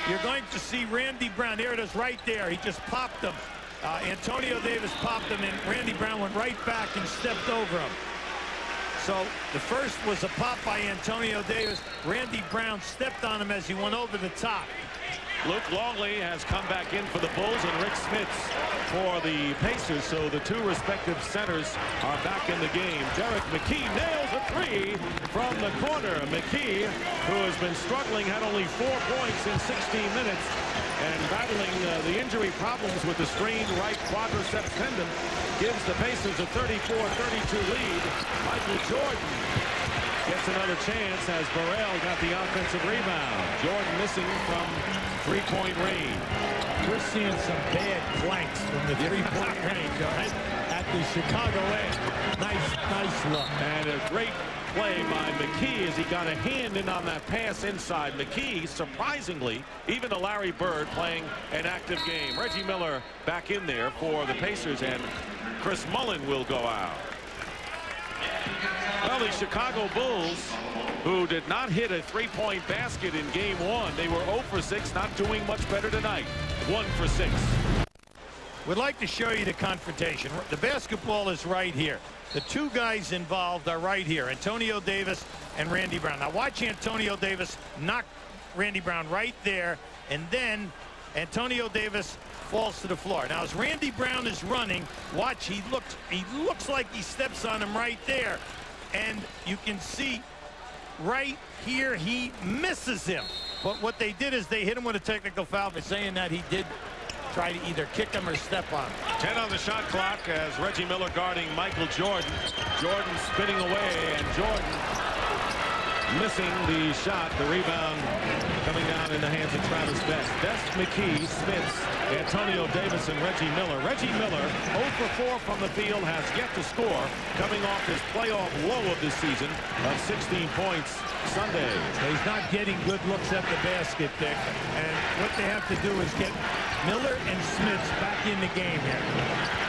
Speaker 2: You're going to see Randy Brown. There it is right there. He just popped him. Antonio Davis popped him, and Randy Brown went right back and stepped over him. So the first was a pop by Antonio Davis. Randy Brown stepped on him as he went over the top.
Speaker 1: Luke Longley has come back in for the Bulls and Rick Smits for the Pacers. So the two respective centers are back in the game. Derek McKee nails a three from the corner. McKee, who has been struggling, had only 4 points in 16 minutes and battling the injury problems with the strained right quadriceps tendon, gives the Pacers a 34-32 lead. Michael Jordan gets another chance as Burrell got the offensive rebound. Jordan missing from three-point range.
Speaker 2: We're seeing some bad flanks from the three-point range, all right, at the Chicago end. Nice look.
Speaker 1: And a great play by McKee as he got a hand in on that pass inside. McKee, surprisingly, even to Larry Bird, playing an active game. Reggie Miller back in there for the Pacers, and Chris Mullin will go out. Well, the Chicago Bulls, who did not hit a three-point basket in game 1, they were 0 for 6, not doing much better tonight. 1 for 6.
Speaker 2: We'd like to show you the confrontation. The basketball is right here. The two guys involved are right here, Antonio Davis and Randy Brown. Now watch Antonio Davis knock Randy Brown right there, and then Antonio Davis falls to the floor. Now as Randy Brown is running, watch, he looks like he steps on him right there. And you can see right here he misses him. But what they did is they hit him with a technical foul for saying that he did try to either kick him or step on him.
Speaker 1: 10 on the shot clock as Reggie Miller guarding Michael Jordan. Jordan spinning away, and Jordan missing the shot. The rebound coming down in the hands of Travis Best. Best, McKee, Smits, Antonio Davis, and Reggie Miller. Reggie Miller, 0 for 4 from the field, has yet to score, coming off his playoff low of the season of 16 points Sunday.
Speaker 2: He's not getting good looks at the basket, Dick. And what they have to do is get Miller and Smits back in the game here.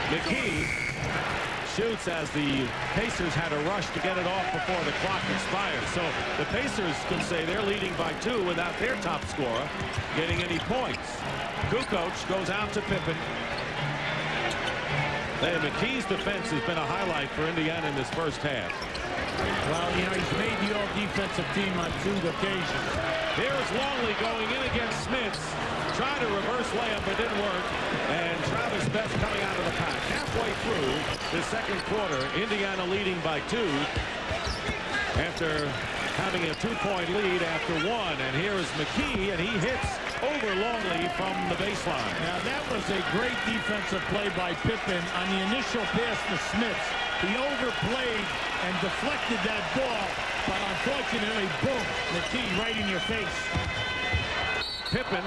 Speaker 1: McKee shoots as the Pacers had a rush to get it off before the clock expired. So the Pacers can say they're leading by 2 without their top scorer getting any points. Kukoc goes out to Pippen. And McKee's defense has been a highlight for Indiana in this first half.
Speaker 2: Well, you know, he's made the all-defensive team on 2 occasions.
Speaker 1: Here's Longley going in against Smits. Tried to reverse layup, but didn't work. And Travis Best coming out of the pack. Halfway through the second quarter, Indiana leading by 2 after having a 2-point lead after 1. And here is McKee, and he hits over Longley from the baseline.
Speaker 2: Now, that was a great defensive play by Pippen on the initial pass to Smits. He overplayed and deflected that ball, but unfortunately, boom, McKee right in your face.
Speaker 1: Pippen,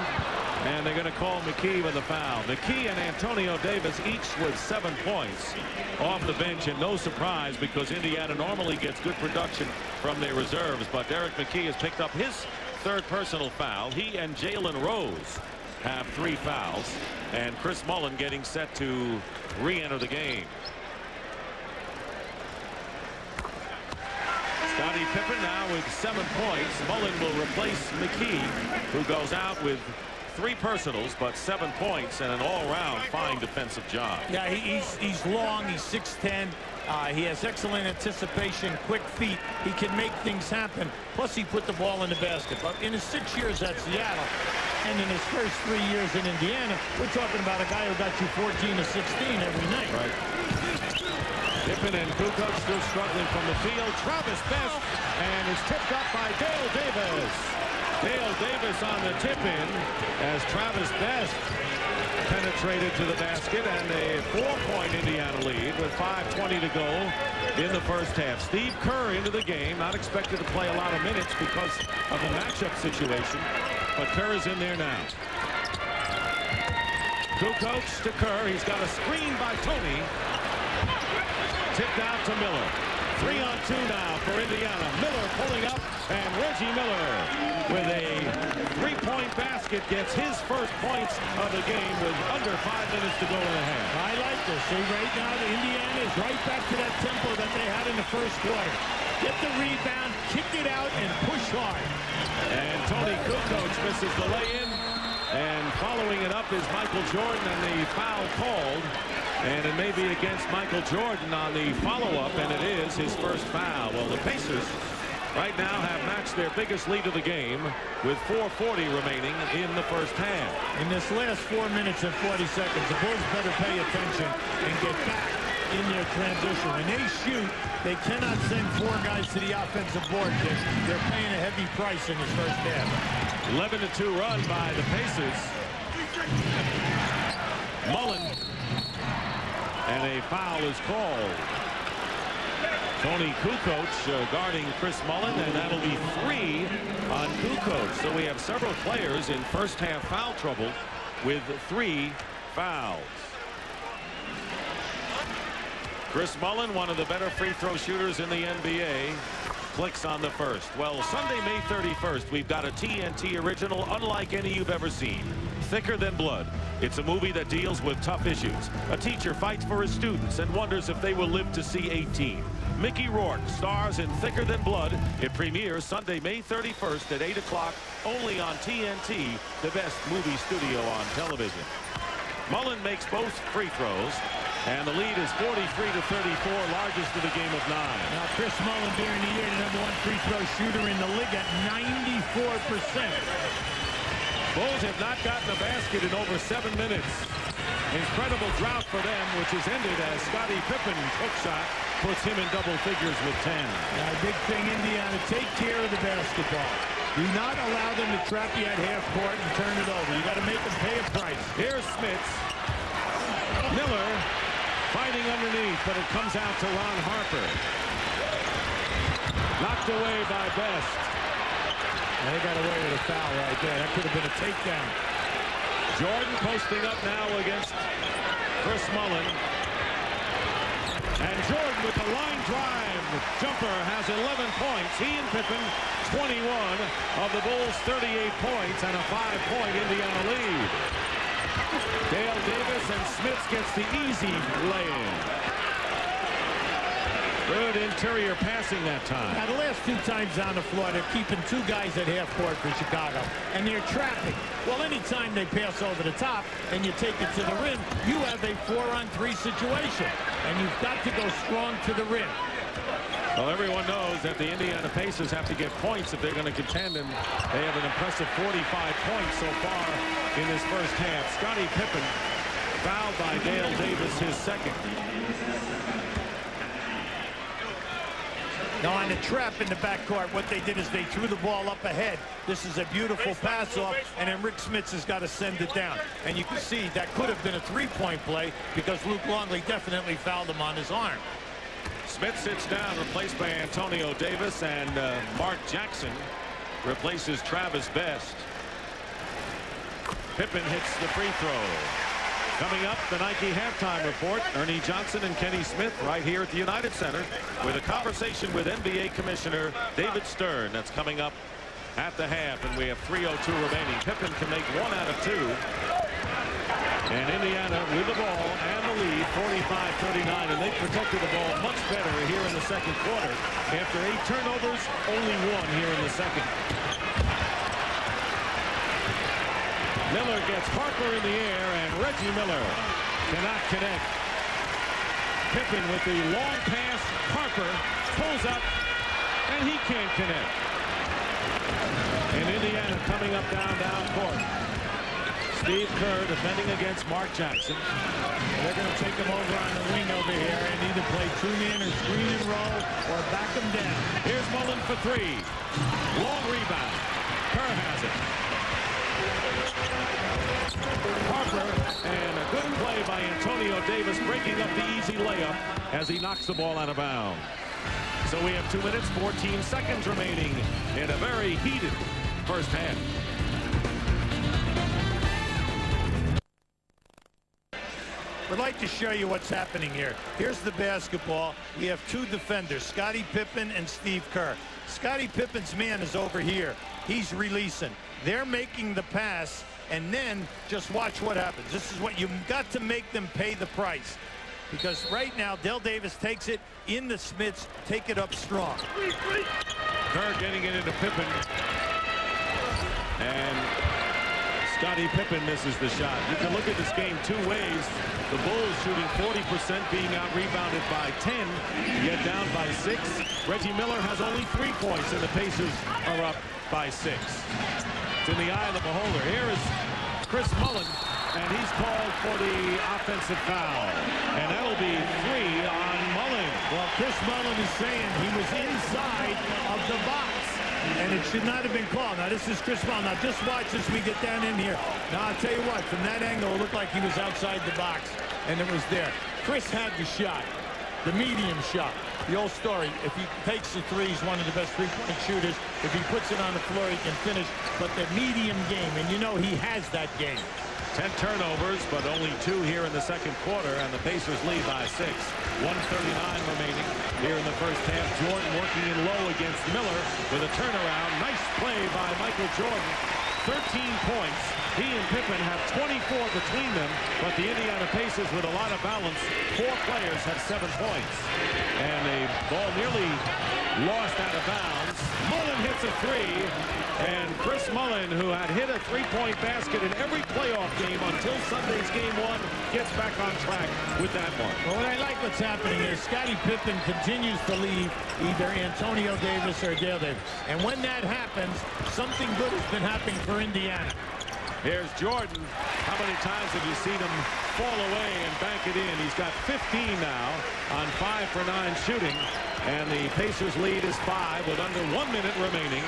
Speaker 1: and they're going to call McKee with a foul. McKee and Antonio Davis each with 7 points off the bench, and no surprise because Indiana normally gets good production from their reserves, but Derek McKee has picked up his 3rd personal foul. He and Jalen Rose have 3 fouls, and Chris Mullin getting set to re-enter the game. Scottie Pippen now with 7 points. Mullin will replace McKee, who goes out with 3 personals, but 7 points and an all-round fine defensive job.
Speaker 2: Yeah, he's long. He's 6'10". He has excellent anticipation, quick feet. He can make things happen. Plus, he put the ball in the basket. But in his 6 years at Seattle and in his first 3 years in Indiana, we're talking about a guy who got you 14 to 16 every night.
Speaker 1: Right. Pippen and Kukoc still struggling from the field. Travis Best, and is tipped up by Dale Davis. Dale Davis on the tip-in as Travis Best penetrated to the basket, and a 4-point Indiana lead with 5:20 to go in the first half. Steve Kerr into the game, not expected to play a lot of minutes because of the matchup situation, but Kerr is in there now. Kukoc to Kerr. He's got a screen by Tony. Tipped out to Miller. 3-on-2 now for Indiana. Miller pulling up, and Reggie Miller with a 3-point basket gets his first points of the game with under 5 minutes to go in the half.
Speaker 2: I like this. See, right now, Indiana is right back to that tempo that they had in the first quarter. Get the rebound, kick it out, and push hard.
Speaker 1: And Tony Kukoc misses the lay-in. And following it up is Michael Jordan, and the foul called. And it may be against Michael Jordan on the follow-up, and it is his first foul. Well, the Pacers right now have matched their biggest lead of the game with 4:40 remaining in the first half.
Speaker 2: In this last 4 minutes and 40 seconds, the Bulls better pay attention and get back in their transition. When they shoot, they cannot send 4 guys to the offensive board. They're paying a heavy price in this first half.
Speaker 1: 11-2 run by the Pacers. Mullen. And a foul is called. Tony Kukoc guarding Chris Mullen, and that'll be 3 on Kukoc. So we have several players in first half foul trouble with 3 fouls. Chris Mullen, one of the better free throw shooters in the NBA, clicks on the first. Well, Sunday, May 31st, we've got a TNT original unlike any you've ever seen. Thicker Than Blood. It's a movie that deals with tough issues. A teacher fights for his students and wonders if they will live to see 18. Mickey Rourke stars in Thicker Than Blood. It premieres Sunday, May 31st at 8 o'clock, only on TNT, the best movie studio on television. Mullen makes both free throws, and the lead is 43-34, largest of the game of 9.
Speaker 2: Now, Chris Mullen during the year, the #1 free throw shooter in the league at 94%.
Speaker 1: Bulls have not gotten a basket in over 7 minutes. Incredible drought for them, which has ended as Scottie Pippen's hook shot puts him in double figures with 10.
Speaker 2: Now, big thing, Indiana, take care of the basketball. Do not allow them to trap you at half court and turn it over. You got to make them pay a price.
Speaker 1: Here's Smits. Miller fighting underneath, but it comes out to Ron Harper. Knocked away by Best.
Speaker 2: They got away with a foul right there. That could have been a takedown.
Speaker 1: Jordan posting up now against Chris Mullen. And Jordan with the line drive. Jumper has 11 points. He and Pippen 21 of the Bulls' 38 points and a 5-point Indiana lead. Dale Davis and Smits gets the easy lay-in. Good interior passing that time.
Speaker 2: Now, the last 2 times on the floor, they're keeping 2 guys at half court for Chicago, and they're trapping. Well, anytime they pass over the top and you take it to the rim, you have a 4-on-3 situation, and you've got to go strong to the rim.
Speaker 1: Well, everyone knows that the Indiana Pacers have to get points if they're going to contend, and they have an impressive 45 points so far in this first half. Scottie Pippen fouled by Dale Davis, his second.
Speaker 2: Now, on the trap in the backcourt, what they did is they threw the ball up ahead. This is a beautiful pass-off, and then Rick Smits has got to send it down. And you can see that could have been a 3-point play because Luke Longley definitely fouled him on his arm.
Speaker 1: Smith sits down, replaced by Antonio Davis, and Mark Jackson replaces Travis Best. Pippen hits the free throw. Coming up, the Nike halftime report. Ernie Johnson and Kenny Smith right here at the United Center with a conversation with NBA Commissioner David Stern. That's coming up at the half, and we have 3:02 remaining. Pippen can make 1 out of 2. And Indiana with the ball and the lead, 45-39, and they protected the ball much better here in the second quarter. After 8 turnovers, only 1 here in the second. Miller gets Harper in the air, and Reggie Miller cannot connect. Pippen with the long pass. Harper pulls up, and he can't connect. And Indiana coming up down court. Steve Kerr defending against Mark Jackson.
Speaker 2: They're going to take him over on the wing over here and either play 2-man or screen and roll or back him down.
Speaker 1: Here's Mullen for 3. Long rebound. Kerr has it. Harper, and a good play by Antonio Davis, breaking up the easy layup as he knocks the ball out of bounds. So we have 2 minutes, 14 seconds remaining in a very heated first half.
Speaker 2: I'd like to show you what's happening here. Here's the basketball. We have 2 defenders, Scottie Pippen and Steve Kerr. Scottie Pippen's man is over here. He's releasing. They're making the pass, and then just watch what happens. This is what you've got to make them pay the price. because right now Dale Davis takes it in the Smiths, take it up strong.
Speaker 1: Kerr getting it into Pippen. And Scottie Pippen misses the shot. You can look at this game two ways. The Bulls shooting 40%, being out-rebounded by 10, yet down by 6. Reggie Miller has only 3 points, and the Pacers are up by 6. It's in the eye of the beholder. Here is Chris Mullin, and he's called for the offensive foul. And that'll be 3 on Mullin.
Speaker 2: Well, Chris Mullin is saying he was inside of the box, and it should not have been called. Now, this is Chris Mullin. Now, just watch as we get down in here. Now, I'll tell you what, from that angle, it looked like he was outside the box, and it was there. Chris had the shot, the medium shot. The old story, if he takes the three, he's one of the best three-point shooters. If he puts it on the floor, he can finish. But the medium game, and you know he has that game.
Speaker 1: 10 turnovers, but only 2 here in the second quarter, and the Pacers lead by 6. 1:39 remaining here in the first half. Jordan working in low against Miller with a turnaround. Nice play by Michael Jordan. 13 points. He and Pippen have 24 between them, but the Indiana Pacers, with a lot of balance, 4 players have 7 points. And a ball nearly lost out of bounds. Mullin hits a 3, and Chris Mullin, who had hit a 3-point basket in every playoff game until Sunday's game 1, gets back on track with that one.
Speaker 2: Well, what I like what's happening is Scottie Pippen continues to lead either Antonio Davis or Dale Davis. And when that happens, something good has been happening for Indiana.
Speaker 1: Here's Jordan. How many times have you seen him fall away and bank it in? He's got 15 now on 5 for 9 shooting. And the Pacers lead is 5 with under 1 minute remaining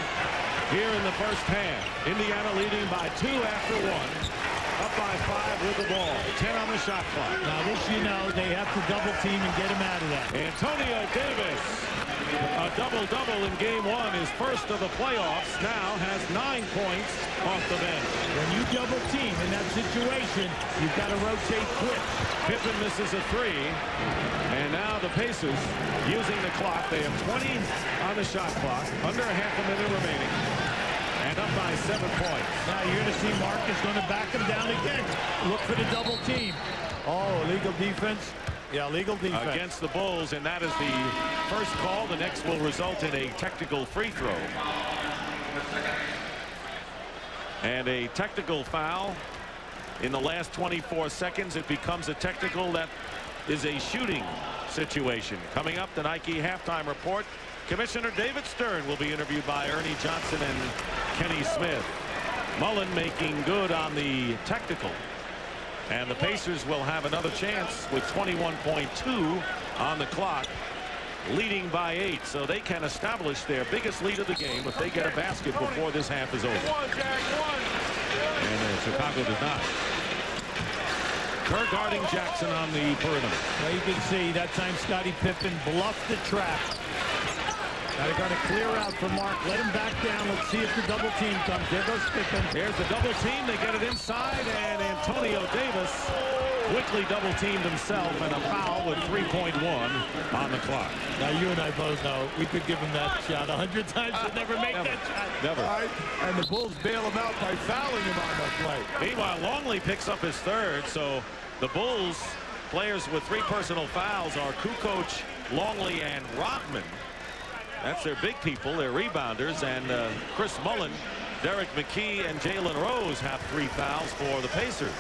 Speaker 1: here in the first half. Indiana leading by 2 after 1. Up by 5 with the ball. 10 on the shot clock.
Speaker 2: Now this, you know, they have to double team and get him out of that.
Speaker 1: Antonio Davis. A double-double in game 1, his first of the playoffs, now has 9 points off the bench.
Speaker 2: When you double team in that situation, you've got to rotate quick.
Speaker 1: Pippen misses a 3, and now the Pacers using the clock. They have 20 on the shot clock, under a half a minute remaining, and up by 7 points.
Speaker 2: Now you're going to see Marcus going to back him down again. Look for the double team. Oh, illegal defense. Yeah, legal defense.
Speaker 1: Against the Bulls, and that is the first call. The next will result in a technical free throw. And a technical foul in the last 24 seconds. It becomes a technical that is a shooting situation. Coming up, the Nike halftime report. Commissioner David Stern will be interviewed by Ernie Johnson and Kenny Smith. Mullin making good on the technical. And the Pacers will have another chance with 21.2 on the clock, leading by 8. So they can establish their biggest lead of the game if they get a basket before this half is over. And Chicago does not. Kerr guarding Jackson on the perimeter.
Speaker 2: Well, you can see that time Scottie Pippen bluffed the trap. Now they got to clear out for Mark. Let him back down. Let's see if the double team comes. There goes Pippen.
Speaker 1: Here's the double team. They get it inside, and Antonio Davis quickly double teamed himself, and a foul with 3.1 on the clock.
Speaker 2: Now you and I both know we could give him that shot 100 times and never make that shot.
Speaker 1: Never.
Speaker 2: Right? And the Bulls bail him out by fouling him on that play.
Speaker 1: Meanwhile, Longley picks up his 3rd, so the Bulls players with 3 personal fouls are Kukoc, Longley, and Rodman. That's their big people, their rebounders, and Chris Mullin, Derek McKee, and Jalen Rose have 3 fouls for the Pacers.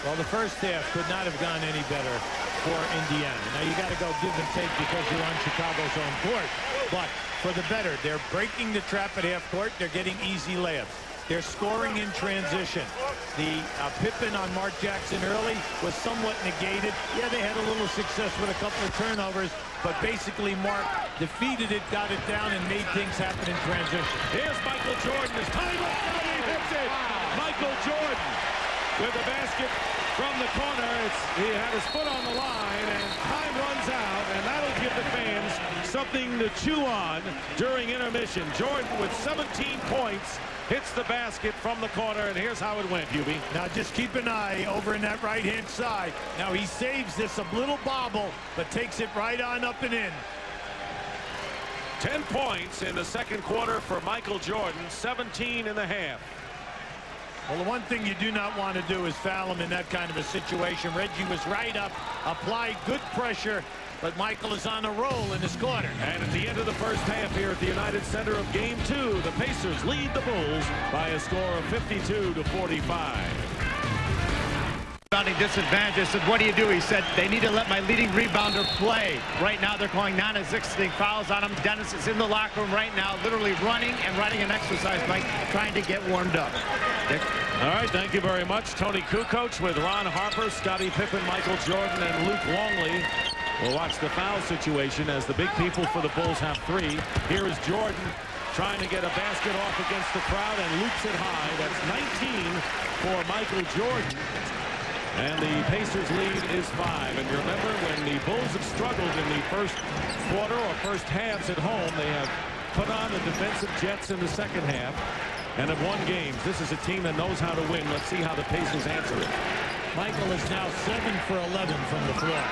Speaker 2: Well, the first half could not have gone any better for Indiana. Now, you got to go give and take because you're on Chicago's home court. But for the better, they're breaking the trap at half court. They're getting easy layups. They're scoring in transition. The Pippen on Mark Jackson early was somewhat negated. Yeah, they had a little success with a couple of turnovers, but basically Mark defeated it, got it down, and made things happen in transition.
Speaker 1: Here's Michael Jordan. His time up, and he hits it. Michael Jordan with the basket from the corner. He had his foot on the line, and time runs out, and that'll give the fans something to chew on during intermission. Jordan with 17 points. Hits the basket from the corner, and here's how it went, Hubie.
Speaker 2: Now just keep an eye over in that right-hand side. Now he saves this a little bobble, but takes it right on up and in.
Speaker 1: 10 points in the second quarter for Michael Jordan, 17 in the half.
Speaker 2: Well, the one thing you do not want to do is foul him in that kind of a situation. Reggie was right up, applied good pressure, but Michael is on a roll in his corner.
Speaker 1: And at the end of the first half here at the United Center of Game 2, the Pacers lead the Bulls by a score of 52-45.
Speaker 3: Rebounding disadvantage. I said, what do you do? He said, they need to let my leading rebounder play. Right now, they're calling non-existing fouls on him. Dennis is in the locker room right now, literally running and riding an exercise bike, trying to get warmed up. Dick?
Speaker 1: All right, thank you very much. Tony Kukoc with Ron Harper, Scottie Pippen, Michael Jordan, and Luke Longley. We'll watch the foul situation as the big people for the Bulls have 3. Here is Jordan trying to get a basket off against the crowd and loops it high. That's 19 for Michael Jordan. And the Pacers lead is 5. And remember, when the Bulls have struggled in the first quarter or first halves at home, they have put on the defensive jets in the second half and have won games. This is a team that knows how to win. Let's see how the Pacers answer it.
Speaker 2: Michael is now 7 for 11 from the floor.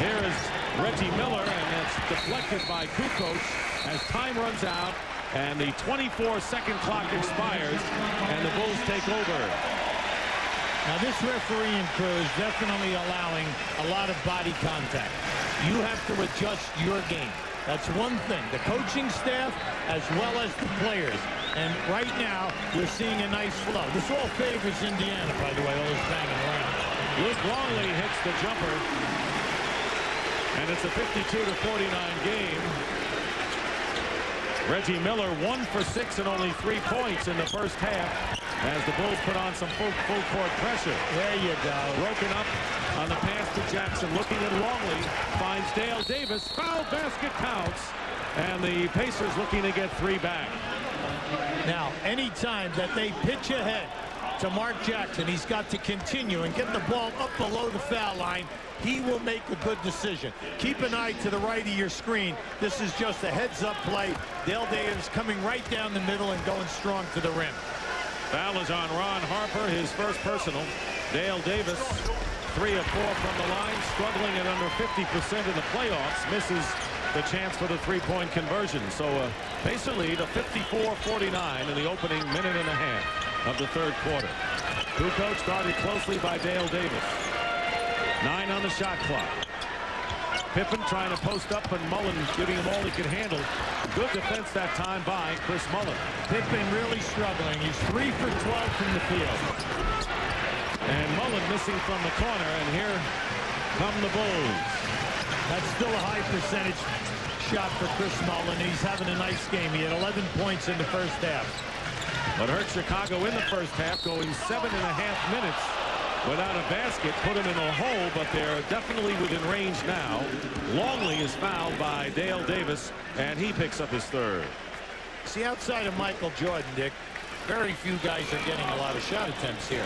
Speaker 1: Here is Reggie Miller, and that's deflected by Kukoc as time runs out and the 24-second clock expires and the Bulls take over.
Speaker 2: Now, this refereeing crew is definitely allowing a lot of body contact. You have to adjust your game. That's one thing. The coaching staff as well as the players. And right now, we're seeing a nice flow. This all favors Indiana, by the way, all this banging around.
Speaker 1: Luke Longley hits the jumper. And it's a 52-49 game. Reggie Miller 1 for 6 and only 3 points in the first half as the Bulls put on some full court pressure.
Speaker 2: There you go.
Speaker 1: Broken up on the pass to Jackson. Looking at Longley. Finds Dale Davis. Foul basket counts. And the Pacers looking to get 3 back.
Speaker 2: Now, anytime that they pitch ahead to Mark Jackson, he's got to continue and get the ball up below the foul line. He will make a good decision. Keep an eye to the right of your screen. This is just a heads-up play. Dale Davis coming right down the middle and going strong to the rim.
Speaker 1: Foul is on Ron Harper, his first personal. Dale Davis, 3 of 4 from the line, struggling at under 50% in the playoffs. Misses the chance for the 3-point conversion. So a Pacer lead of 54-49 in the opening minute and a half of the third quarter. Kukoc guarded closely by Dale Davis. 9 on the shot clock. Pippen trying to post up, and Mullen giving him all he could handle. Good defense that time by Chris Mullen.
Speaker 2: Pippen really struggling. He's 3 for 12 from the field.
Speaker 1: And Mullen missing from the corner, and here come the Bulls.
Speaker 2: That's still a high percentage shot for Chris Mullen. He's having a nice game. He had 11 points in the first half.
Speaker 1: But hurt Chicago in the first half, going 7.5 minutes without a basket, put him in a hole, but they're definitely within range now. Longley is fouled by Dale Davis, and he picks up his 3rd.
Speaker 2: See, outside of Michael Jordan, Dick, very few guys are getting a lot of shot attempts here.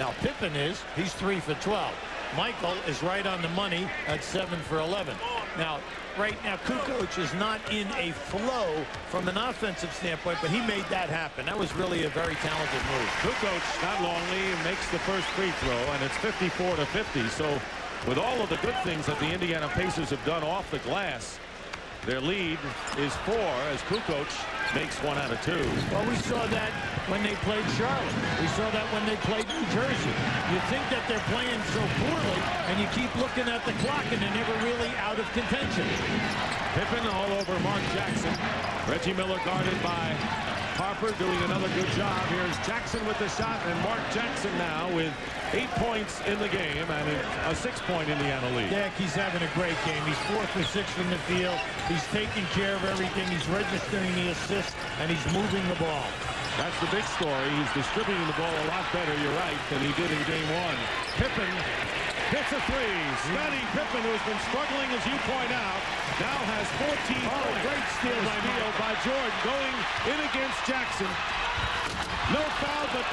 Speaker 2: Now, Pippen he's 3 for 12. Michael is right on the money at 7 for 11. Now, right now, Kukoc is not in a flow from an offensive standpoint, but he made that happen. That was really a very talented move.
Speaker 1: Kukoc, not Longley, makes the first free throw, and it's 54-50. So with all of the good things that the Indiana Pacers have done off the glass, their lead is 4 as Kukoc makes 1 out of 2.
Speaker 2: Well, we saw that when they played Charlotte. We saw that when they played New Jersey. You think that they're playing so poorly, and you keep looking at the clock, and they're never really out of contention.
Speaker 1: Pippen all over Mark Jackson. Reggie Miller guarded by Harper, doing another good job. Here's Jackson with the shot, and Mark Jackson now with 8 points in the game and a 6-point Indiana lead.
Speaker 2: Dick, he's having a great game. He's 4 for 6 from the field. He's taking care of everything. He's registering the assist, and he's moving the ball.
Speaker 1: That's the big story. He's distributing the ball a lot better, you're right, than he did in game 1. Pippen hits a 3. Scottie Pippen, who has been struggling, as you point out, now has 14 points.
Speaker 2: Great steal
Speaker 1: by Jordan, going in against Jackson. No foul, but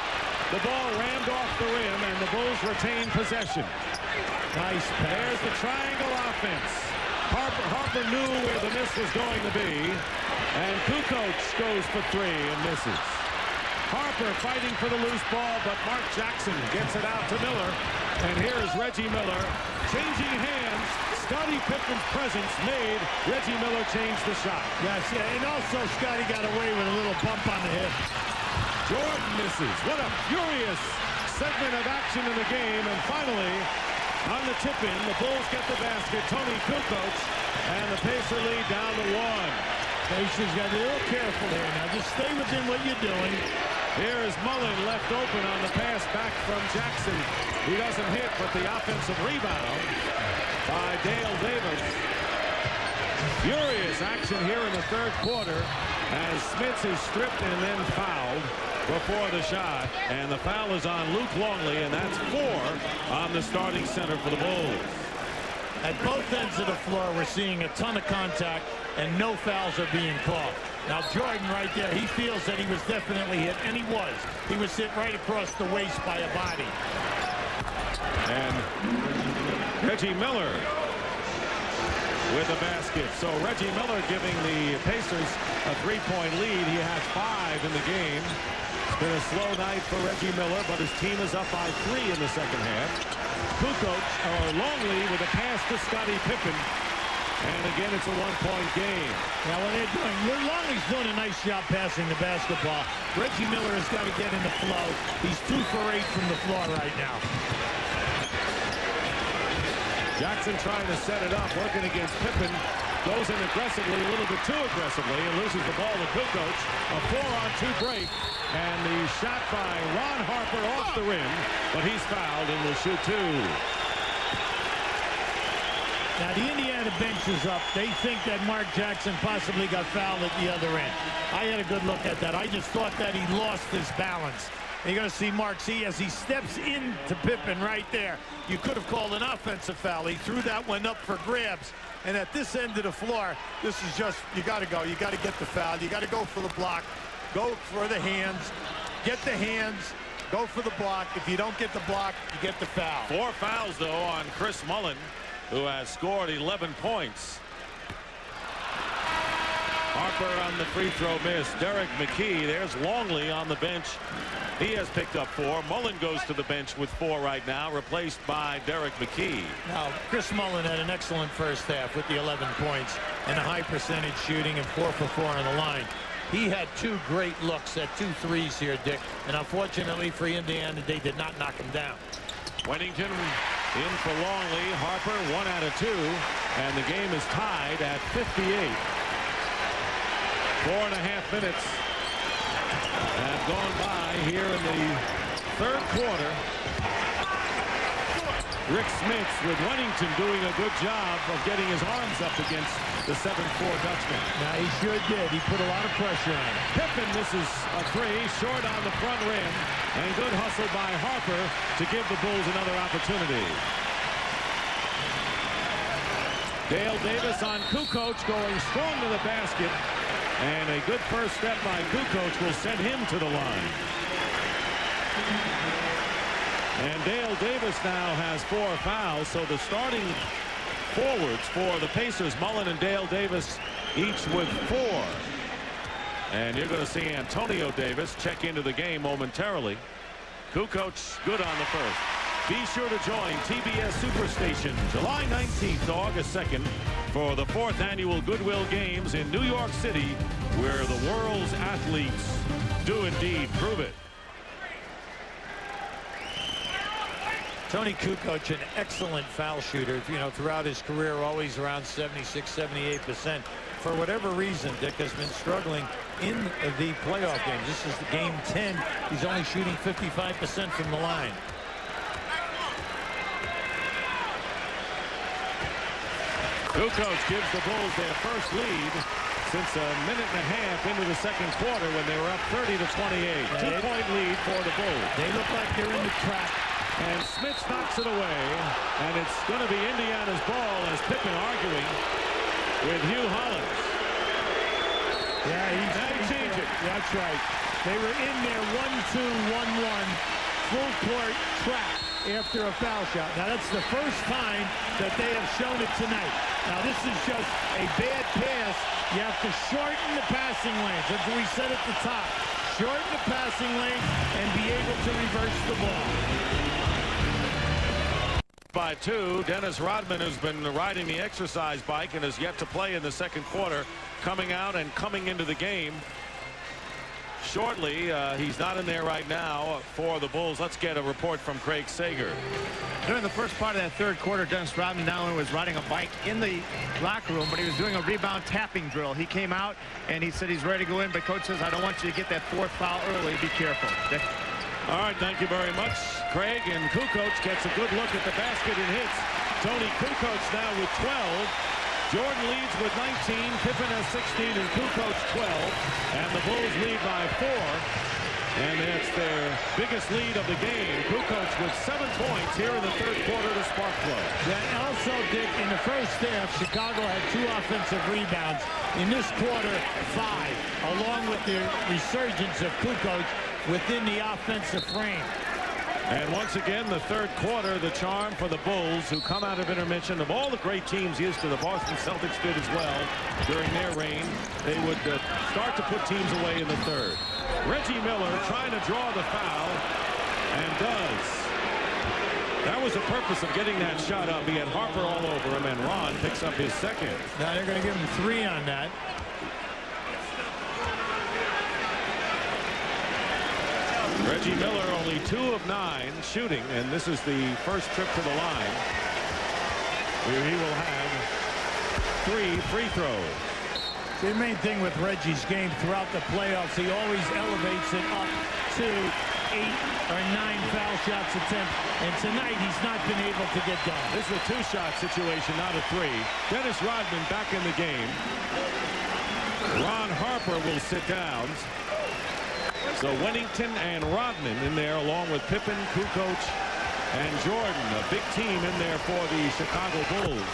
Speaker 1: the ball rammed off the rim, and the Bulls retain possession.
Speaker 2: Nice pass.
Speaker 1: There's the triangle offense. Harper knew where the miss was going to be, and Kukoc goes for 3 and misses. Harper fighting for the loose ball, but Mark Jackson gets it out to Miller. And here is Reggie Miller changing hands. Scottie Pippen's presence made Reggie Miller change the shot.
Speaker 2: Yes, yeah, and also Scottie got away with a little bump on the hip.
Speaker 1: Jordan misses. What a furious segment of action in the game. And finally, on the tip-in, the Bulls get the basket. Tony Kukoc, and the Pacer lead down to 1.
Speaker 2: Pacers got to be a little careful here now. Just stay within what you're doing.
Speaker 1: Here is Mullen left open on the pass back from Jackson. He doesn't hit, but the offensive rebound by Dale Davis. Furious action here in the third quarter as Smits is stripped and then fouled before the shot. And the foul is on Luke Longley, and that's 4 on the starting center for the Bulls.
Speaker 2: At both ends of the floor, we're seeing a ton of contact, and no fouls are being called. Now, Jordan right there, he feels that he was definitely hit, and he was. He was hit right across the waist by a body.
Speaker 1: And Reggie Miller with the basket. So Reggie Miller giving the Pacers a 3-point lead. He has 5 in the game. It's been a slow night for Reggie Miller, but his team is up by 3 in the second half. Kukoc, or Longley, with a pass to Scottie Pippen. And again, it's a 1-point game.
Speaker 2: Now, what they're doing, Longley's doing a nice job passing the basketball. Reggie Miller has got to get in the flow. He's 2 for 8 from the floor right now.
Speaker 1: Jackson trying to set it up, working against Pippen. Goes in aggressively, a little bit too aggressively, and loses the ball to Kukoc. A 4-on-2 break, and the shot by Ron Harper off the rim, but he's fouled and will shoot 2.
Speaker 2: Now, the Indiana bench is up. They think that Mark Jackson possibly got fouled at the other end. I had a good look at that. I just thought that he lost his balance. You're going to see Mark C as he steps into Pippen right there. You could have called an offensive foul. He threw that one up for grabs. And at this end of the floor, this is just, you got to go. You got to get the foul. You got to go for the block. Go for the hands. Get the hands. Go for the block. If you don't get the block, you get the foul.
Speaker 1: 4 fouls, though, on Chris Mullen, who has scored 11 points. Harper on the free throw miss. Derek McKee. There's Longley on the bench. He has picked up 4. Mullen goes to the bench with 4 right now, replaced by Derek McKee.
Speaker 2: Now, Chris Mullen had an excellent first half with the 11 points and a high percentage shooting and 4 for 4 on the line. He had 2 great looks at 2 threes here, Dick, and unfortunately for Indiana, they did not knock him down.
Speaker 1: Wennington in for Longley. Harper 1 out of 2, and the game is tied at 58. 4.5 minutes have gone by here in the third quarter. Rick Smits with Wennington doing a good job of getting his arms up against the 7'4" Dutchman.
Speaker 2: Now, he sure did. He put a lot of pressure on him.
Speaker 1: Pippen misses a 3, short on the front rim, and good hustle by Harper to give the Bulls another opportunity. Dale Davis on Kukoc, going strong to the basket, and a good first step by Kukoc will send him to the line. And Dale Davis now has 4 fouls, so the starting forwards for the Pacers, Mullen and Dale Davis, each with 4. And you're going to see Antonio Davis check into the game momentarily. Kukoc good on the first. Be sure to join TBS Superstation July 19th to August 2nd for the 4th annual Goodwill Games in New York City, where the world's athletes do indeed prove it.
Speaker 2: Tony Kukoc, an excellent foul shooter, you know, throughout his career, always around 76, 78%. For whatever reason, Dick has been struggling in the playoff games. This is the game 10. He's only shooting 55% from the line.
Speaker 1: Kukoc gives the Bulls their first lead since a minute and a half into the second quarter when they were up 30 to 28. 2-point lead for the Bulls.
Speaker 2: They look like they're in the trap.
Speaker 1: And Smits knocks it away, and it's going to be Indiana's ball as Pippen arguing with Hugh Hollins.
Speaker 2: Yeah, he's
Speaker 1: changing.
Speaker 2: That's right. They were in there 1-2, 1-1, full court trap after a foul shot. Now that's the first time that they have shown it tonight. Now this is just a bad pass. You have to shorten the passing lanes. That's what we said at the top. Shorten the passing lane and be able to reverse the ball.
Speaker 1: By 2, Dennis Rodman, who's been riding the exercise bike and has yet to play in the second quarter, coming out and coming into the game. shortly. He's not in there right now for the Bulls. Let's get a report from Craig Sager.
Speaker 3: During the first part of that third quarter, Dennis Rodman not only was riding a bike in the locker room, but he was doing a rebound tapping drill. He came out and he said he's ready to go in, but coach says, I don't want you to get that fourth foul early. Be careful.
Speaker 1: All right, thank you very much, Craig. And Kukoc gets a good look at the basket and hits. Tony Kukoc now with 12. Jordan leads with 19. Pippen has 16 and Kukoc 12. And the Bulls lead by 4. And that's their biggest lead of the game. Kukoc with 7 points here in the third quarter to spark play.
Speaker 2: Yeah, also, Dick, in the first half, Chicago had 2 offensive rebounds. In this quarter, 5, along with the resurgence of Kukoc within the offensive frame.
Speaker 1: And once again, the third quarter, the charm for the Bulls, who come out of intermission. Of all the great teams used to, the Boston Celtics did as well during their reign. They would start to put teams away in the third. Reggie Miller trying to draw the foul, and does. That was the purpose of getting that shot up. He had Harper all over him, and Ron picks up his second.
Speaker 2: Now they're going to give him 3 on that.
Speaker 1: Reggie Miller only 2 of 9 shooting, and this is the first trip to the line. Here he will have 3 free throws.
Speaker 2: The main thing with Reggie's game throughout the playoffs, he always elevates it up to 8 or 9 foul shots attempt, and tonight he's not been able to get done.
Speaker 1: This is a 2-shot situation, not a 3. Dennis Rodman back in the game. Ron Harper will sit down. So Wennington and Rodman in there, along with Pippen, Kukoc, and Jordan. A big team in there for the Chicago Bulls,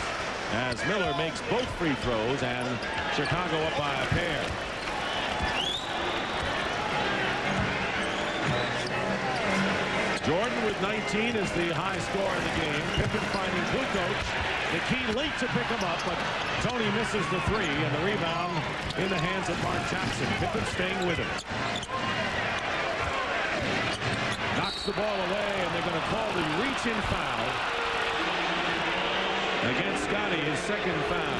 Speaker 1: as Miller makes both free throws and Chicago up by a pair. Jordan with 19 is the high scorer in the game. Pippen finding Kukoc. The key late to pick him up, but Tony misses the 3, and the rebound in the hands of Mark Jackson. Pippen staying with him. Knocks the ball away, and they're going to call the reach-in foul against Scotty, his second foul.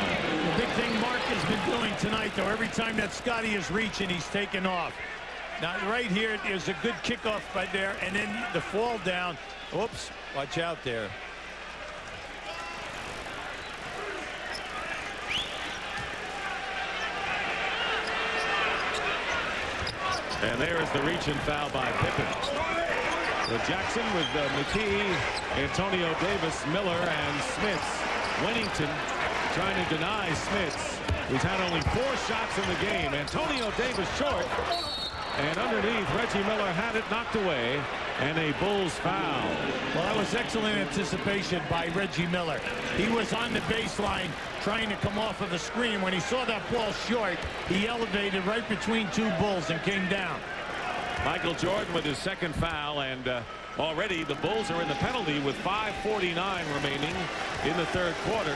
Speaker 2: The big thing Mark has been doing tonight, though, every time that Scotty is reaching, he's taken off. Now, right here is a good kickoff right there, and then the fall down. Oops, watch out there.
Speaker 1: And there is the reach-in foul by Pippen. With Jackson, with McKee, Antonio Davis, Miller, and Smits. Wennington trying to deny Smits, who's had only 4 shots in the game. Antonio Davis short. And underneath, Reggie Miller had it knocked away, and a Bulls foul.
Speaker 2: Well, that was excellent anticipation by Reggie Miller. He was on the baseline trying to come off of the screen. When he saw that ball short, he elevated right between 2 Bulls and came down.
Speaker 1: Michael Jordan with his second foul, and already the Bulls are in the penalty with 5:49 remaining in the third quarter.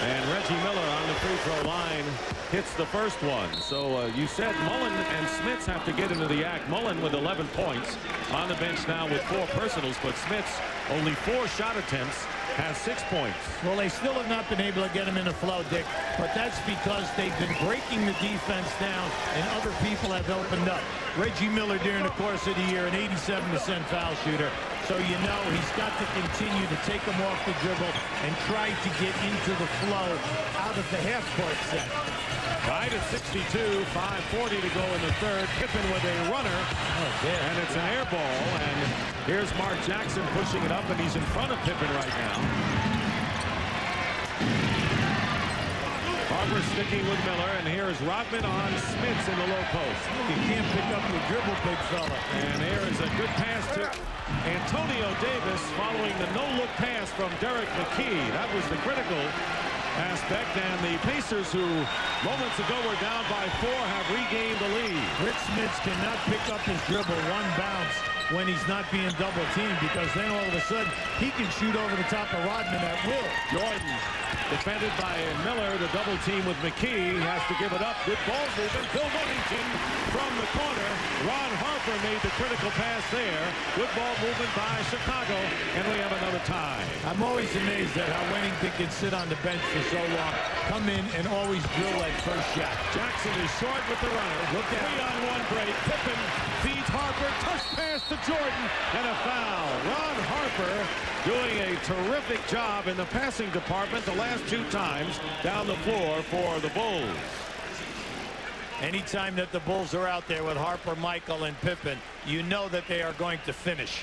Speaker 1: And Reggie Miller on the free throw line hits the first one. So you said Mullen and Smits have to get into the act. Mullen with 11 points on the bench now with 4 personals, but Smits only 4 shot attempts, has 6 points.
Speaker 2: Well, they still have not been able to get him in the flow, Dick, but that's because they've been breaking the defense down and other people have opened up. Reggie Miller during the course of the year, an 87% foul shooter. So you know he's got to continue to take him off the dribble and try to get into the flow out of the half-court set.
Speaker 1: Tied at 62, 5:40 to go in the third. Pippen with a runner, and it's an air ball. And here's Mark Jackson pushing it up, and he's in front of Pippen right now. Harper sticking with Miller, and here is Rodman on Smits in the low post.
Speaker 2: You can't pick up the dribble, big fella.
Speaker 1: And there is a good pass to Antonio Davis following the no-look pass from Derek McKee. That was the critical aspect, and the Pacers, who moments ago were down by 4, have regained the lead.
Speaker 2: Rick Smits cannot pick up his dribble. 1 bounce when he's not being double teamed, because then all of a sudden he can shoot over the top of Rodman at will.
Speaker 1: Jordan defended by Miller. The double team with McKee. Has to give it up. Good ball movement. Bill Wennington from the corner. Ron Harper made the critical pass there. Good ball movement by Chicago. And we have another tie.
Speaker 2: I'm always amazed at how Wennington can sit on the bench for so long. Come in and always drill that first shot.
Speaker 1: Jackson is short with the runner. Look at 3-on-1 break. Pippen feeds Harper. Touch pass to Jordan. And a foul. Ron Harper doing a terrific job in the passing department the last 2 times down the floor for the Bulls.
Speaker 2: Anytime that the Bulls are out there with Harper, Michael, and Pippen, you know that they are going to finish.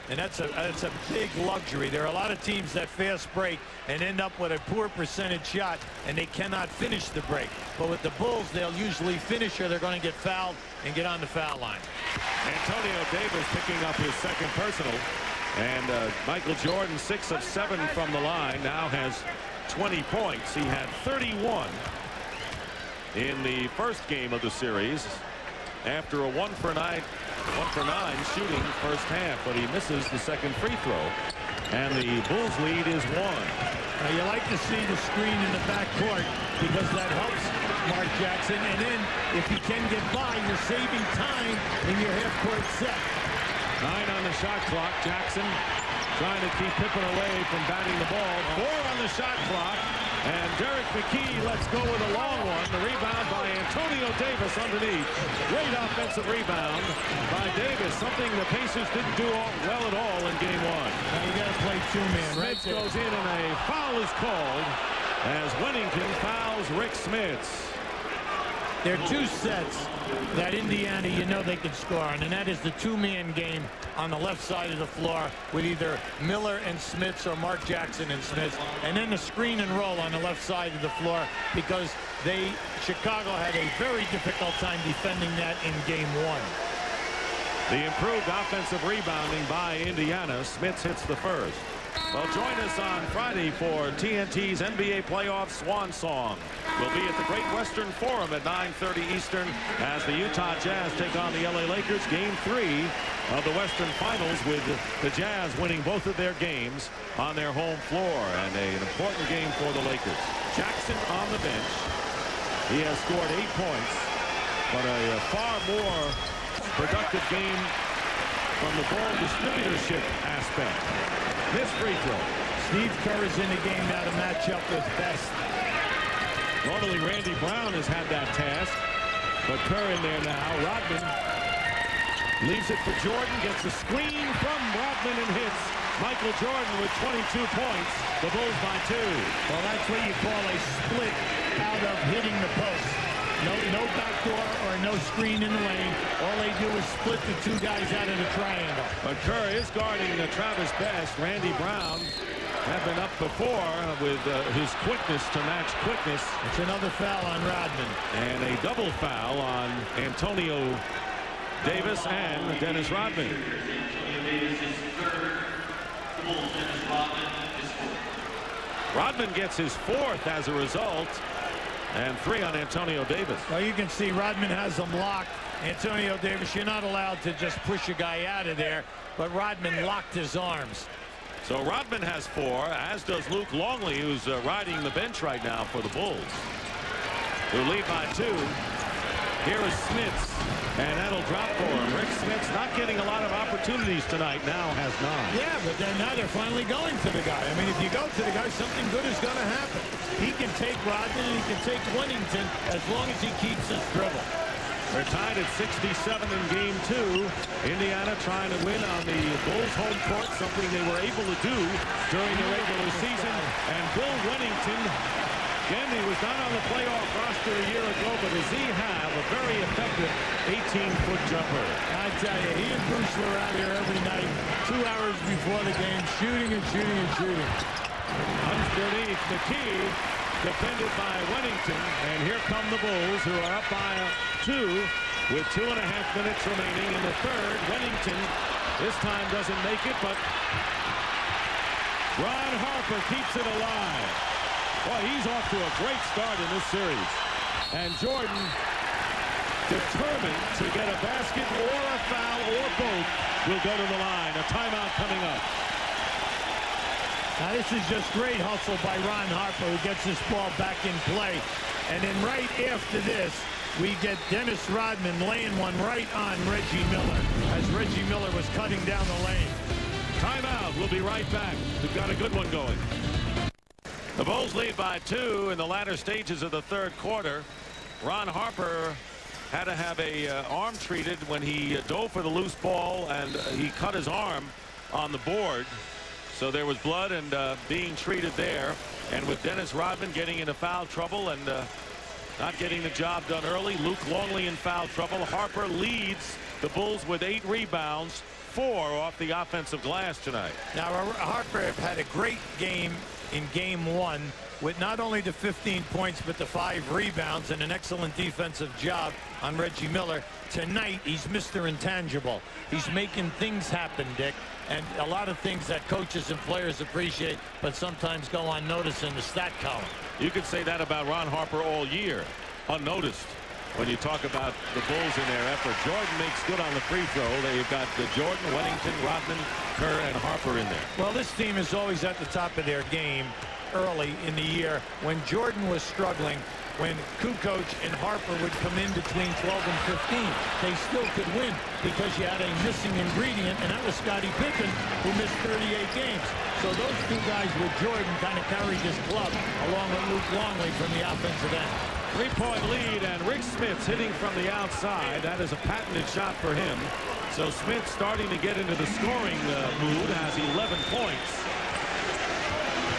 Speaker 2: And that's a big luxury. There are a lot of teams that fast break and end up with a poor percentage shot, and they cannot finish the break. But with the Bulls, they'll usually finish, or they're going to get fouled and get on the foul line.
Speaker 1: Antonio Davis picking up his second personal. And Michael Jordan, 6 of 7 from the line, now has 20 points. He had 31 in the first game of the series after a 1 for 9 shooting first half, but he misses the second free throw, and the Bulls lead is 1.
Speaker 2: Now you like to see the screen in the backcourt, because that helps Mark Jackson, and then if he can get by, you're saving time in your half-court set.
Speaker 1: 9 on the shot clock. Jackson trying to keep Pippen away from batting the ball. 4 on the shot clock. And Derek McKee lets go with a long one. The rebound by Antonio Davis underneath. Great offensive rebound by Davis. Something the Pacers didn't do well at all in game 1.
Speaker 2: Now you got to play 2-man right there.
Speaker 1: Goes in and a foul is called as Wennington fouls Rick Smits.
Speaker 2: There are 2 sets that Indiana, you know they can score on, and that is the 2-man game on the left side of the floor with either Miller and Smits or Mark Jackson and Smits, and then the screen and roll on the left side of the floor, because Chicago had a very difficult time defending that in game 1.
Speaker 1: The improved offensive rebounding by Indiana. Smits hits the first. Well, join us on Friday for TNT's NBA playoff swan song. We'll be at the Great Western Forum at 9:30 Eastern as the Utah Jazz take on the LA Lakers. Game 3 of the Western Finals, with the Jazz winning both of their games on their home floor, and an important game for the Lakers. Jackson on the bench. He has scored 8 points, but a far more productive game from the ball distributorship aspect. This free throw.
Speaker 2: Steve Kerr is in the game now to match up with Best.
Speaker 1: Normally Randy Brown has had that task, but Kerr in there now. Rodman leaves it for Jordan, gets a screen from Rodman and hits. Michael Jordan with 22 points. The Bulls by 2.
Speaker 2: Well, that's what you call a split out of hitting the post. No backdoor or no screen in the lane. All they do is split the 2 guys out of the triangle.
Speaker 1: But Kerr is guarding Travis Best. Randy Brown had been up before with his quickness to match quickness.
Speaker 2: It's another foul on Rodman.
Speaker 1: And a double foul on Antonio Davis and Dennis Rodman. Rodman gets his 4th as a result, and 3 on Antonio Davis.
Speaker 2: Well, you can see Rodman has them locked. Antonio Davis, you're not allowed to just push a guy out of there, but Rodman locked his arms.
Speaker 1: So Rodman has 4, as does Luke Longley, who's riding the bench right now for the Bulls, who lead by 2. Here is Smits, and that'll drop for him. Rick Smits not getting a lot of opportunities tonight, now has 9.
Speaker 2: Yeah, but then now they're finally going to the guy. I mean, if you go to the guy, something good is going to happen. He can take Rodman and he can take Wennington as long as he keeps his dribble.
Speaker 1: They're tied at 67 in game 2. Indiana trying to win on the Bulls home court, something they were able to do during the regular season. And Bill Wennington, again, he was not on the playoff roster a year ago, but does he have a very effective 18-foot jumper?
Speaker 2: I tell you, he and Bruce were out here every night, 2 hours before the game, shooting and shooting and shooting.
Speaker 1: Underneath McKee, defended by Wennington, and here come the Bulls, who are up by 2 with 2.5 minutes remaining in the third. Wennington this time doesn't make it, but Ron Harper keeps it alive. Boy, he's off to a great start in this series. And Jordan determined to get a basket or a foul or both, will go to the line. A timeout coming up.
Speaker 2: Now this is just great hustle by Ron Harper, who gets this ball back in play. And then right after this, we get Dennis Rodman laying one right on Reggie Miller as Reggie Miller was cutting down the lane.
Speaker 1: Timeout. We'll be right back. We've got a good one going. The Bulls lead by 2 in the latter stages of the third quarter. Ron Harper had to have a arm treated when he dove for the loose ball, and he cut his arm on the board. So there was blood and being treated there. And with Dennis Rodman getting into foul trouble and not getting the job done early, Luke Longley in foul trouble. Harper leads the Bulls with 8 rebounds, 4 off the offensive glass tonight.
Speaker 2: Now Harper had a great game in game 1 with not only the 15 points but the 5 rebounds and an excellent defensive job on Reggie Miller. Tonight he's Mr. Intangible. He's making things happen, Dick, and a lot of things that coaches and players appreciate but sometimes go unnoticed in the stat column.
Speaker 1: You could say that about Ron Harper all year, unnoticed. When you talk about the Bulls in their effort, Jordan makes good on the free throw. They've got Jordan, Wennington, Rodman, Kerr, and Harper in there.
Speaker 2: Well, this team is always at the top of their game early in the year. When Jordan was struggling, when Kukoc and Harper would come in between 12 and 15, they still could win because you had a missing ingredient, and that was Scottie Pippen, who missed 38 games. So those two guys with Jordan kind of carried this club along with Luke Longley from the offensive end.
Speaker 1: 3-point lead, and Rick Smith's hitting from the outside. That is a patented shot for him. So Smith starting to get into the scoring mood, has 11 points.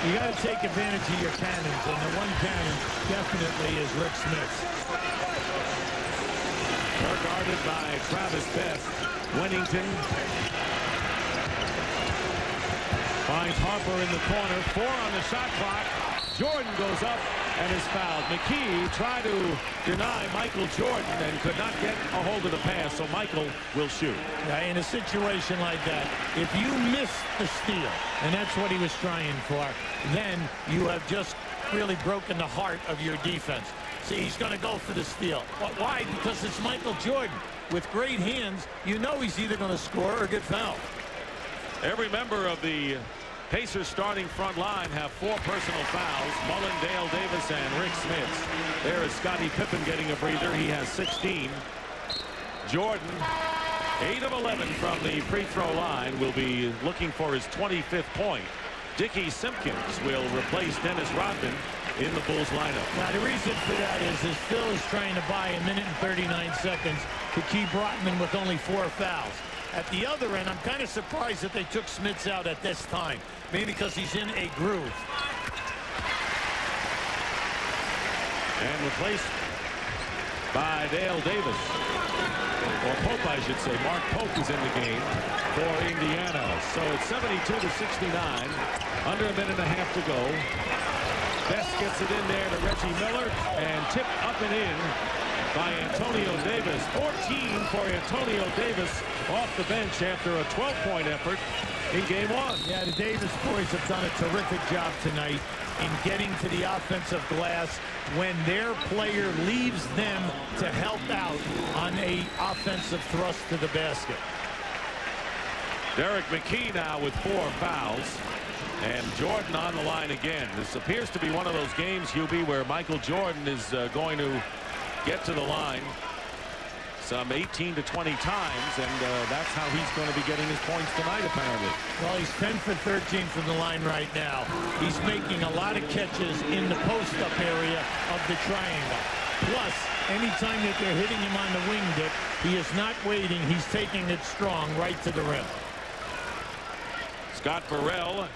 Speaker 2: You got to take advantage of your cannons, and the one cannon definitely is Rick Smith.
Speaker 1: They're guarded by Travis Best. Wennington finds Harper in the corner. 4 on the shot clock. Jordan goes up and is fouled. McKee tried to deny Michael Jordan and could not get a hold of the pass, so Michael will shoot.
Speaker 2: Yeah, in a situation like that, if you miss the steal, and that's what he was trying for, then you have just really broken the heart of your defense. See, he's going to go for the steal. But why? Because it's Michael Jordan. With great hands, you know he's either going to score or get fouled.
Speaker 1: Every member of the Pacers starting front line have 4 personal fouls. Mullen, Dale Davis, and Rick Smith. There is Scottie Pippen getting a breather. He has 16. Jordan, 8 of 11 from the free throw line, will be looking for his 25th point. Dickie Simpkins will replace Dennis Rodman in the Bulls lineup.
Speaker 2: Now the reason for that is Phil is trying to buy a minute and 39 seconds to keep Rodman with only 4 fouls. At the other end, I'm kind of surprised that they took Smits out at this time. Maybe because he's in a groove.
Speaker 1: And replaced by Dale Davis. Or Pope, I should say. Mark Pope is in the game for Indiana. So it's 72-69. Under a minute and a half to go. Best gets it in there to Reggie Miller. And tipped up and in by Antonio Davis. 14 for Antonio Davis off the bench after a 12-point effort in game 1.
Speaker 2: Yeah, the Davis boys have done a terrific job tonight in getting to the offensive glass when their player leaves them to help out on a offensive thrust to the basket.
Speaker 1: Derek McKee now with 4 fouls. And Jordan on the line again. This appears to be one of those games, Hubie, where Michael Jordan is going to get to the line some 18 to 20 times, and that's how he's going to be getting his points tonight, apparently.
Speaker 2: Well, he's 10 for 13 from the line right now. He's making a lot of catches in the post-up area of the triangle. Plus, anytime that they're hitting him on the wing, Dick, he is not waiting. He's taking it strong right to the rim.
Speaker 1: Scott Burrell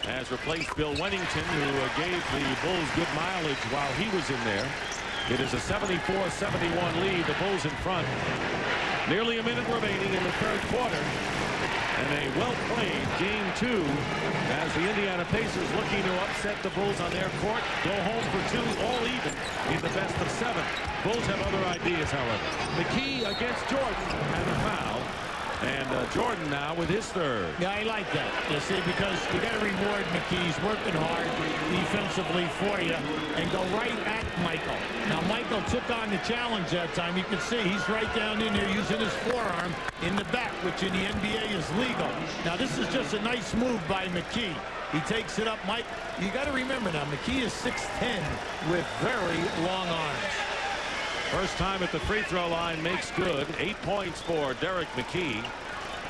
Speaker 1: has replaced Bill Wennington, who gave the Bulls good mileage while he was in there. It is a 74-71 lead. The Bulls in front. Nearly a minute remaining in the third quarter. And a well-played game 2 as the Indiana Pacers looking to upset the Bulls on their court. Go home for 2, all even in the best of 7. Bulls have other ideas, however. McKee against Jordan and a foul. And Jordan now with his third.
Speaker 2: Yeah, I like that. You see, because you got to reward McKee. He's working hard defensively for you and go right at Michael. Now, Michael took on the challenge that time. You can see he's right down in there using his forearm in the back, which in the NBA is legal. Now, this is just a nice move by McKee. He takes it up. Mike, you got to remember now, McKee is 6'10" with very long arms.
Speaker 1: First time at the free throw line makes good. 8 points for Derek McKee.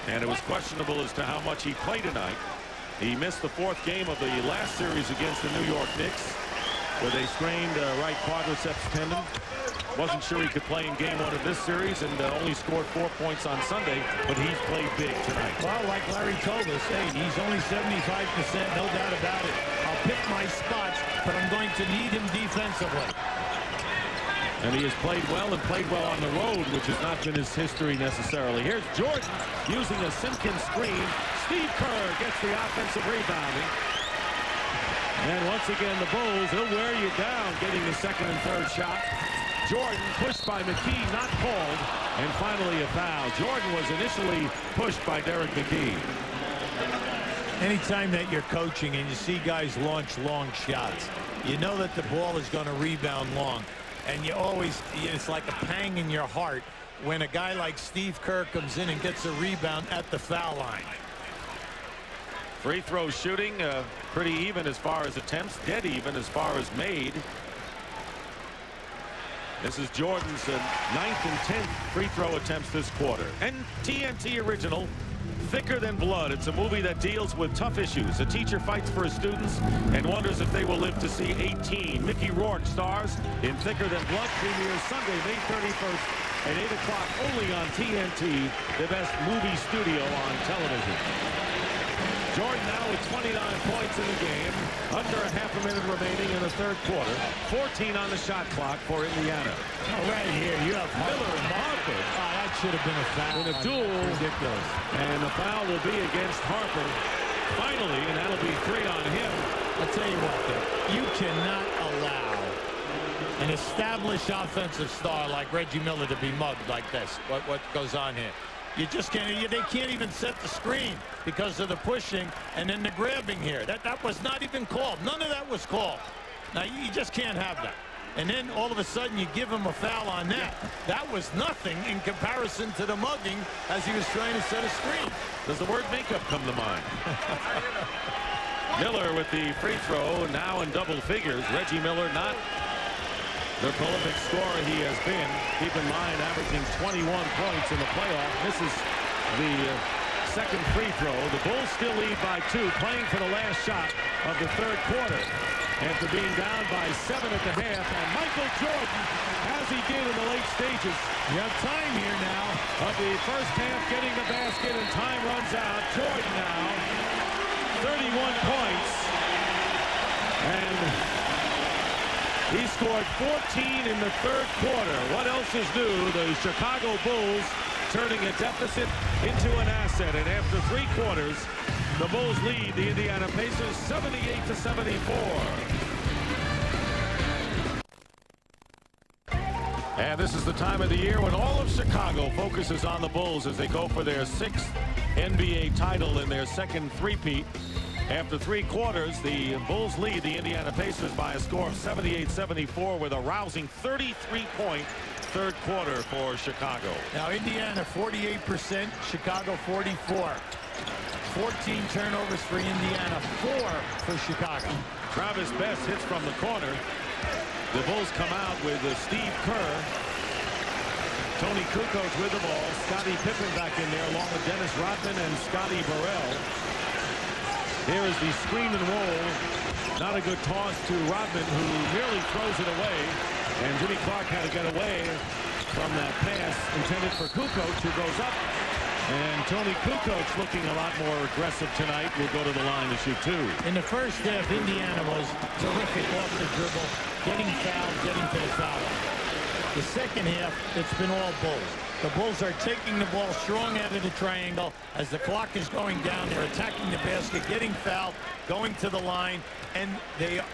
Speaker 1: And it was questionable as to how much he played tonight. He missed the fourth game of the last series against the New York Knicks with a sprained right quadriceps tendon. Wasn't sure he could play in game 1 of this series and only scored 4 points on Sunday, but he's played big tonight.
Speaker 2: Well, like Larry told us, hey, he's only 75%, no doubt about it. I'll pick my spots, but I'm going to need him defensively.
Speaker 1: And he has played well and played well on the road, which has not been his history necessarily. Here's Jordan using a Simpkins screen. Steve Kerr gets the offensive rebounding. And once again, the Bulls, he'll wear you down getting the second and third shot. Jordan pushed by McKee, not called. And finally a foul. Jordan was initially pushed by Derek McKee.
Speaker 2: Anytime that you're coaching and you see guys launch long shots, you know that the ball is going to rebound long. And you always, it's like a pang in your heart when a guy like Steve Kerr comes in and gets a rebound at the foul line.
Speaker 1: Free throw shooting pretty even as far as attempts, dead even as far as made. This is Jordan's 9th and 10th free throw attempts this quarter. And TNT original, Thicker Than Blood. It's a movie that deals with tough issues. A teacher fights for his students and wonders if they will live to see 18. Mickey Rourke stars in Thicker Than Blood. Premieres Sunday, May 31st at 8 o'clock only on TNT, the best movie studio on television. Jordan now with 29 points in the game. Under a half a minute remaining in the third quarter. 14 on the shot clock for Indiana.
Speaker 2: Oh, right here, you have Miller and Harper. Oh, that should have been a foul.
Speaker 1: In a duel.
Speaker 2: Ridiculous.
Speaker 1: And the foul will be against Harper. Finally, and that'll be 3 on him.
Speaker 2: I'll tell you what, though, you cannot allow an established offensive star like Reggie Miller to be mugged like this. What goes on here? You just can't. They can't even set the screen because of the pushing and then the grabbing here. That was not even called. None of that was called. Now you just can't have that. And then all of a sudden you give him a foul on that. That was nothing in comparison to the mugging as he was trying to set a screen.
Speaker 1: Does the word makeup come to mind? Miller with the free throw now in double figures. Reggie Miller not the prolific scorer he has been. Keep in mind, averaging 21 points in the playoff. Misses the second free throw. The Bulls still lead by 2, playing for the last shot of the third quarter. After being down by 7 at the half, and Michael Jordan, as he did in the late stages.
Speaker 2: You have time here now.
Speaker 1: Of the first half, getting the basket, and time runs out. Jordan now, 31 points. And he scored 14 in the third quarter. What else is new? The Chicago Bulls turning a deficit into an asset. And after 3 quarters, the Bulls lead the Indiana Pacers 78-74. And this is the time of the year when all of Chicago focuses on the Bulls as they go for their 6th NBA title in their second three-peat. After 3 quarters, the Bulls lead the Indiana Pacers by a score of 78-74 with a rousing 33-point third quarter for Chicago.
Speaker 2: Now Indiana 48%, Chicago 44. 14 turnovers for Indiana, 4 for Chicago.
Speaker 1: Travis Best hits from the corner. The Bulls come out with Steve Kerr. Tony Kukoc with the ball. Scottie Pippen back in there along with Dennis Rodman and Scotty Burrell. Here is the screen and roll. Not a good toss to Rodman, who nearly throws it away. And Jimmy Clark had to get away from that pass intended for Kukoc, who goes up. And Tony Kukoc looking a lot more aggressive tonight. Will go to the line to shoot 2.
Speaker 2: In the first half, Indiana was terrific off the dribble, getting fouled, getting to the foul line. The second half, it's been all Bulls. The Bulls are taking the ball strong out of the triangle. As the clock is going down, they're attacking the basket, getting fouled, going to the line, and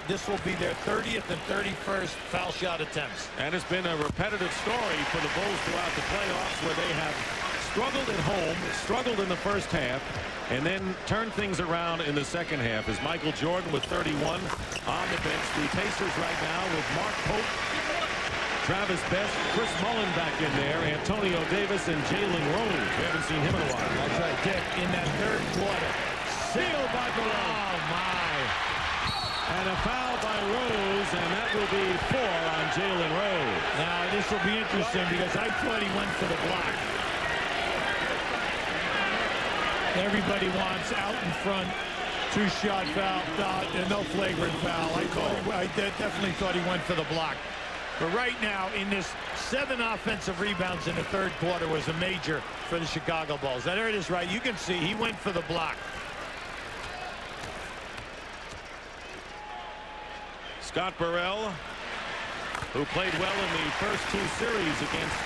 Speaker 2: this will be their 30th and 31st foul shot attempts.
Speaker 1: And it's been a repetitive story for the Bulls throughout the playoffs, where they have struggled at home, struggled in the first half, and then turned things around in the second half. As Michael Jordan with 31 on the bench. The Pacers right now with Mark Pope, Travis Best, Chris Mullin back in there, Antonio Davis, and Jalen Rose. We haven't seen him in a while.
Speaker 2: That's right, Dick, in that third quarter. Sealed by Barone. Oh, my.
Speaker 1: And a foul by Rose, and that will be 4 on Jalen Rose.
Speaker 2: Now, this will be interesting because I thought he went for the block. Everybody wants out in front, two-shot foul, no flagrant foul. I definitely thought he went for the block. But right now, in this 7 offensive rebounds in the third quarter was a major for the Chicago Bulls. Now, there it is, right? You can see he went for the block.
Speaker 1: Scott Burrell, who played well in the first 2 series against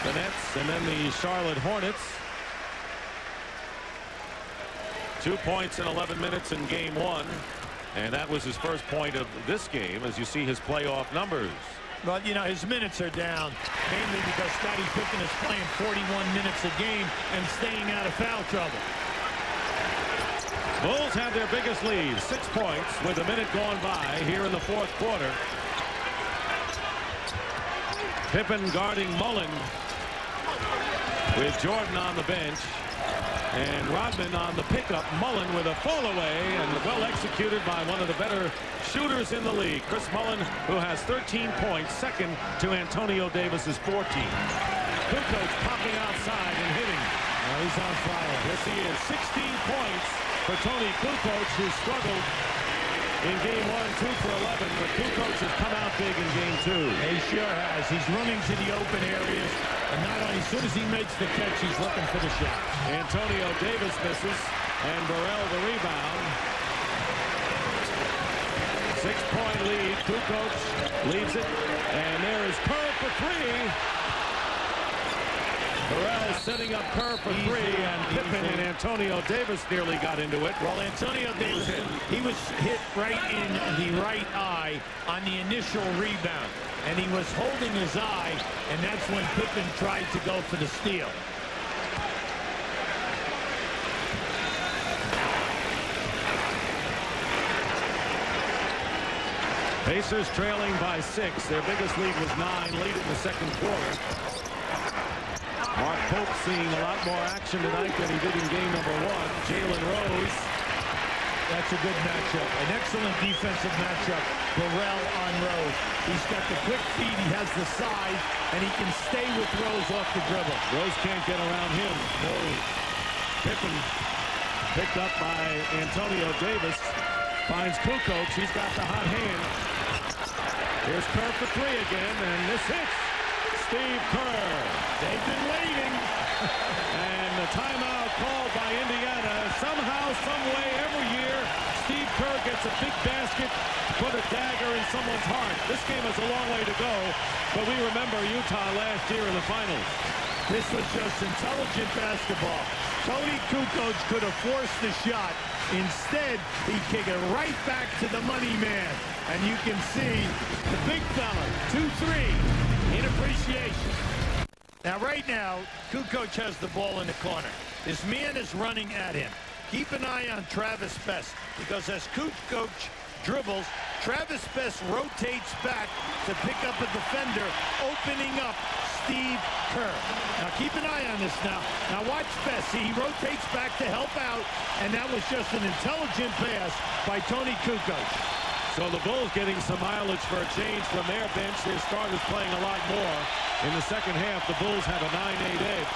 Speaker 1: the Nets and then the Charlotte Hornets. 2 points in 11 minutes in game 1. And that was his first point of this game, as you see his playoff numbers.
Speaker 2: Well, you know, his minutes are down, mainly because Scottie Pippen is playing 41 minutes a game and staying out of foul trouble.
Speaker 1: Bulls have their biggest lead, 6 points, with a minute gone by here in the fourth quarter. Pippen guarding Mullin with Jordan on the bench. And Rodman on the pickup. Mullin with a fall away and well executed by one of the better shooters in the league. Chris Mullin, who has 13 points, second to Antonio Davis's 14. Kukoc popping outside and hitting.
Speaker 2: Oh, he's on fire.
Speaker 1: Yes, he is. 16 points for Tony Kukoc, who struggled in game 1, 2 for 11, but Kukoc has come out big in game 2.
Speaker 2: He sure has. He's running to the open areas, and not only as soon as he makes the catch, he's looking for the shot.
Speaker 1: Antonio Davis misses, and Burrell the rebound. 6-point lead. Kukoc leaves it, and there is Kerr for 3. Burrell setting up Kerr for 3, and Pippen and Antonio Davis nearly got into it.
Speaker 2: Well, Antonio Davis, he was hit right in the right eye on the initial rebound, and he was holding his eye, and that's when Pippen tried to go for the steal.
Speaker 1: Pacers trailing by 6. Their biggest lead was 9, late in the second quarter. Mark Pope seeing a lot more action tonight than he did in game number 1. Jalen Rose.
Speaker 2: That's a good matchup. An excellent defensive matchup. Burrell on Rose. He's got the quick feet. He has the size, and he can stay with Rose off the dribble.
Speaker 1: Rose can't get around him.
Speaker 2: No.
Speaker 1: Pippen picked up by Antonio Davis. Finds Kukoc. He's got the hot hand. Here's Kerr for 3 again, and this hits. Steve Kerr.
Speaker 2: They've been waiting.
Speaker 1: And the timeout called by Indiana. Somehow, some way, every year, Steve Kerr gets a big basket, put a dagger in someone's heart. This game is a long way to go, but we remember Utah last year in the finals.
Speaker 2: This was just intelligent basketball. Tony Kukoc could have forced the shot. Instead, he kicked it right back to the money man. And you can see the big fella, 2-3. In appreciation. Now, right now, Kukoc has the ball in the corner. This man is running at him. Keep an eye on Travis Best, because as Kukoc dribbles, Travis Best rotates back to pick up a defender, opening up Steve Kerr. Now, keep an eye on this now. Now, watch Best. See, he rotates back to help out, and that was just an intelligent pass by Tony Kukoc.
Speaker 1: So the Bulls getting some mileage for a change from their bench. Their starters playing a lot more. In the second half, the Bulls have a 9-8 edge.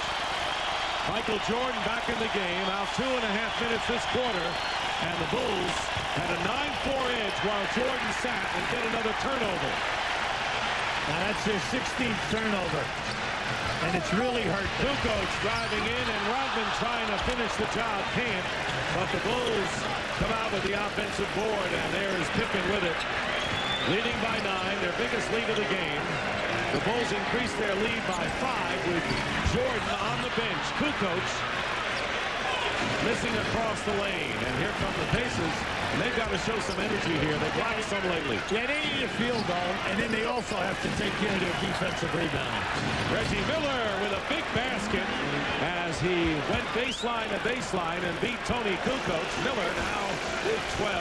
Speaker 1: Michael Jordan back in the game, out 2.5 minutes this quarter. And the Bulls had a 9-4 edge while Jordan sat and get another turnover.
Speaker 2: Now that's their 16th turnover. And it's really hurt them.
Speaker 1: Kukoc driving in, and Rodman trying to finish the job. Can't. But the Bulls come out with the offensive board, and there is Pippen with it. Leading by 9, their biggest lead of the game. The Bulls increase their lead by 5 with Jordan on the bench. Kukoc missing across the lane. And here come the Pacers. And they've got to show some energy here. They've blocked some lately.
Speaker 2: Yeah, they need a field goal, and then they also have to take care of their defensive rebounding.
Speaker 1: Reggie Miller with a big basket as he went baseline to baseline and beat Tony Kukoc. Miller now with 12.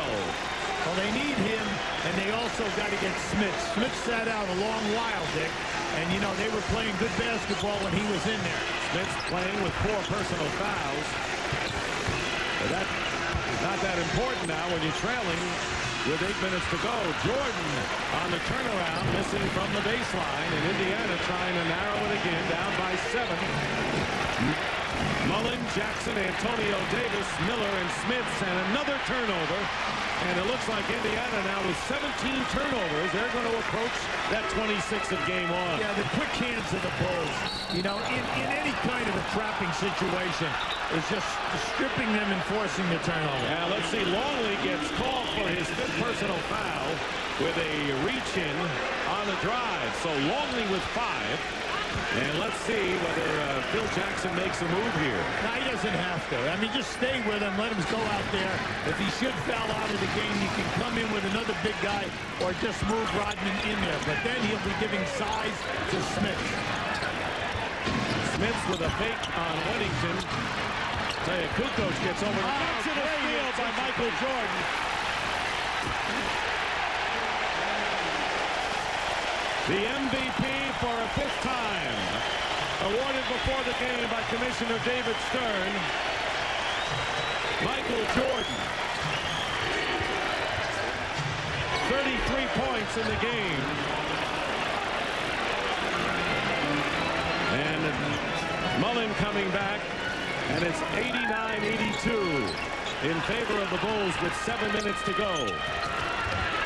Speaker 2: Well, they need him, and they also got to get Smith. Smith sat out a long while, Dick. And, you know, they were playing good basketball when he was in there.
Speaker 1: Smith's playing with 4 personal fouls. But that is not that important now when you're trailing with 8 minutes to go. Jordan on the turnaround, missing from the baseline. And Indiana trying to narrow it again, down by 7. Mullen, Jackson, Antonio Davis, Miller, and Smith, and another turnover. And it looks like Indiana now with 17 turnovers. They're going to approach that 26 of game 1.
Speaker 2: Yeah, the quick hands of the Bulls, you know, in any kind of a trapping situation, is just stripping them and forcing the turnover.
Speaker 1: Now, let's see. Longley gets called for his 5th personal foul with a reach-in on the drive. So Longley with 5. And let's see whether Phil Jackson makes a move here.
Speaker 2: No, he doesn't have to. I mean, just stay with him. Let him go out there. If he should foul out of the game, you can come in with another big guy or just move Rodman in there. But then he'll be giving size to Smith.
Speaker 1: Smith with a fake on Whittington. Tell you, Kukoc gets over to the steal by Michael Jordan. The MVP for a 5th time, awarded before the game by Commissioner David Stern. Michael Jordan. 33 points in the game. And Mullen coming back, and it's 89-82 in favor of the Bulls with 7 minutes to go.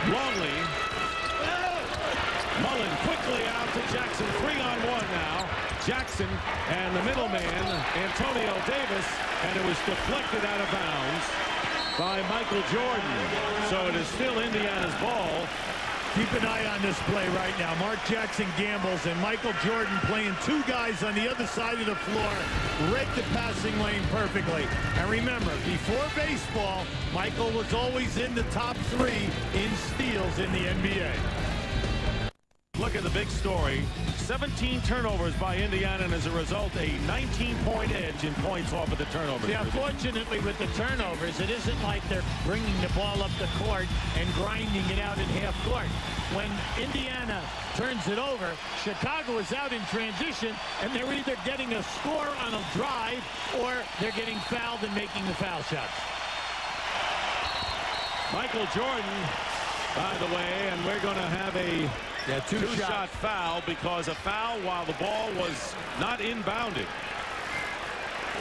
Speaker 1: Longley. Mullen quickly out to Jackson. 3-on-1 now. Jackson and the middleman, Antonio Davis, and it was deflected out of bounds by Michael Jordan. So it is still Indiana's ball.
Speaker 2: Keep an eye on this play right now. Mark Jackson gambles, and Michael Jordan playing 2 guys on the other side of the floor. Read the passing lane perfectly. And remember, before baseball, Michael was always in the top 3 in steals in the NBA.
Speaker 1: Look at the big story. 17 turnovers by Indiana, and as a result, a 19-point edge in points off of the turnovers.
Speaker 2: Yeah, fortunately with the turnovers, it isn't like they're bringing the ball up the court and grinding it out in half court. When Indiana turns it over, Chicago is out in transition, and they're either getting a score on a drive or they're getting fouled and making the foul shots.
Speaker 1: Michael Jordan, by the way, and we're going to have a two-shot foul, because a foul while the ball was not inbounded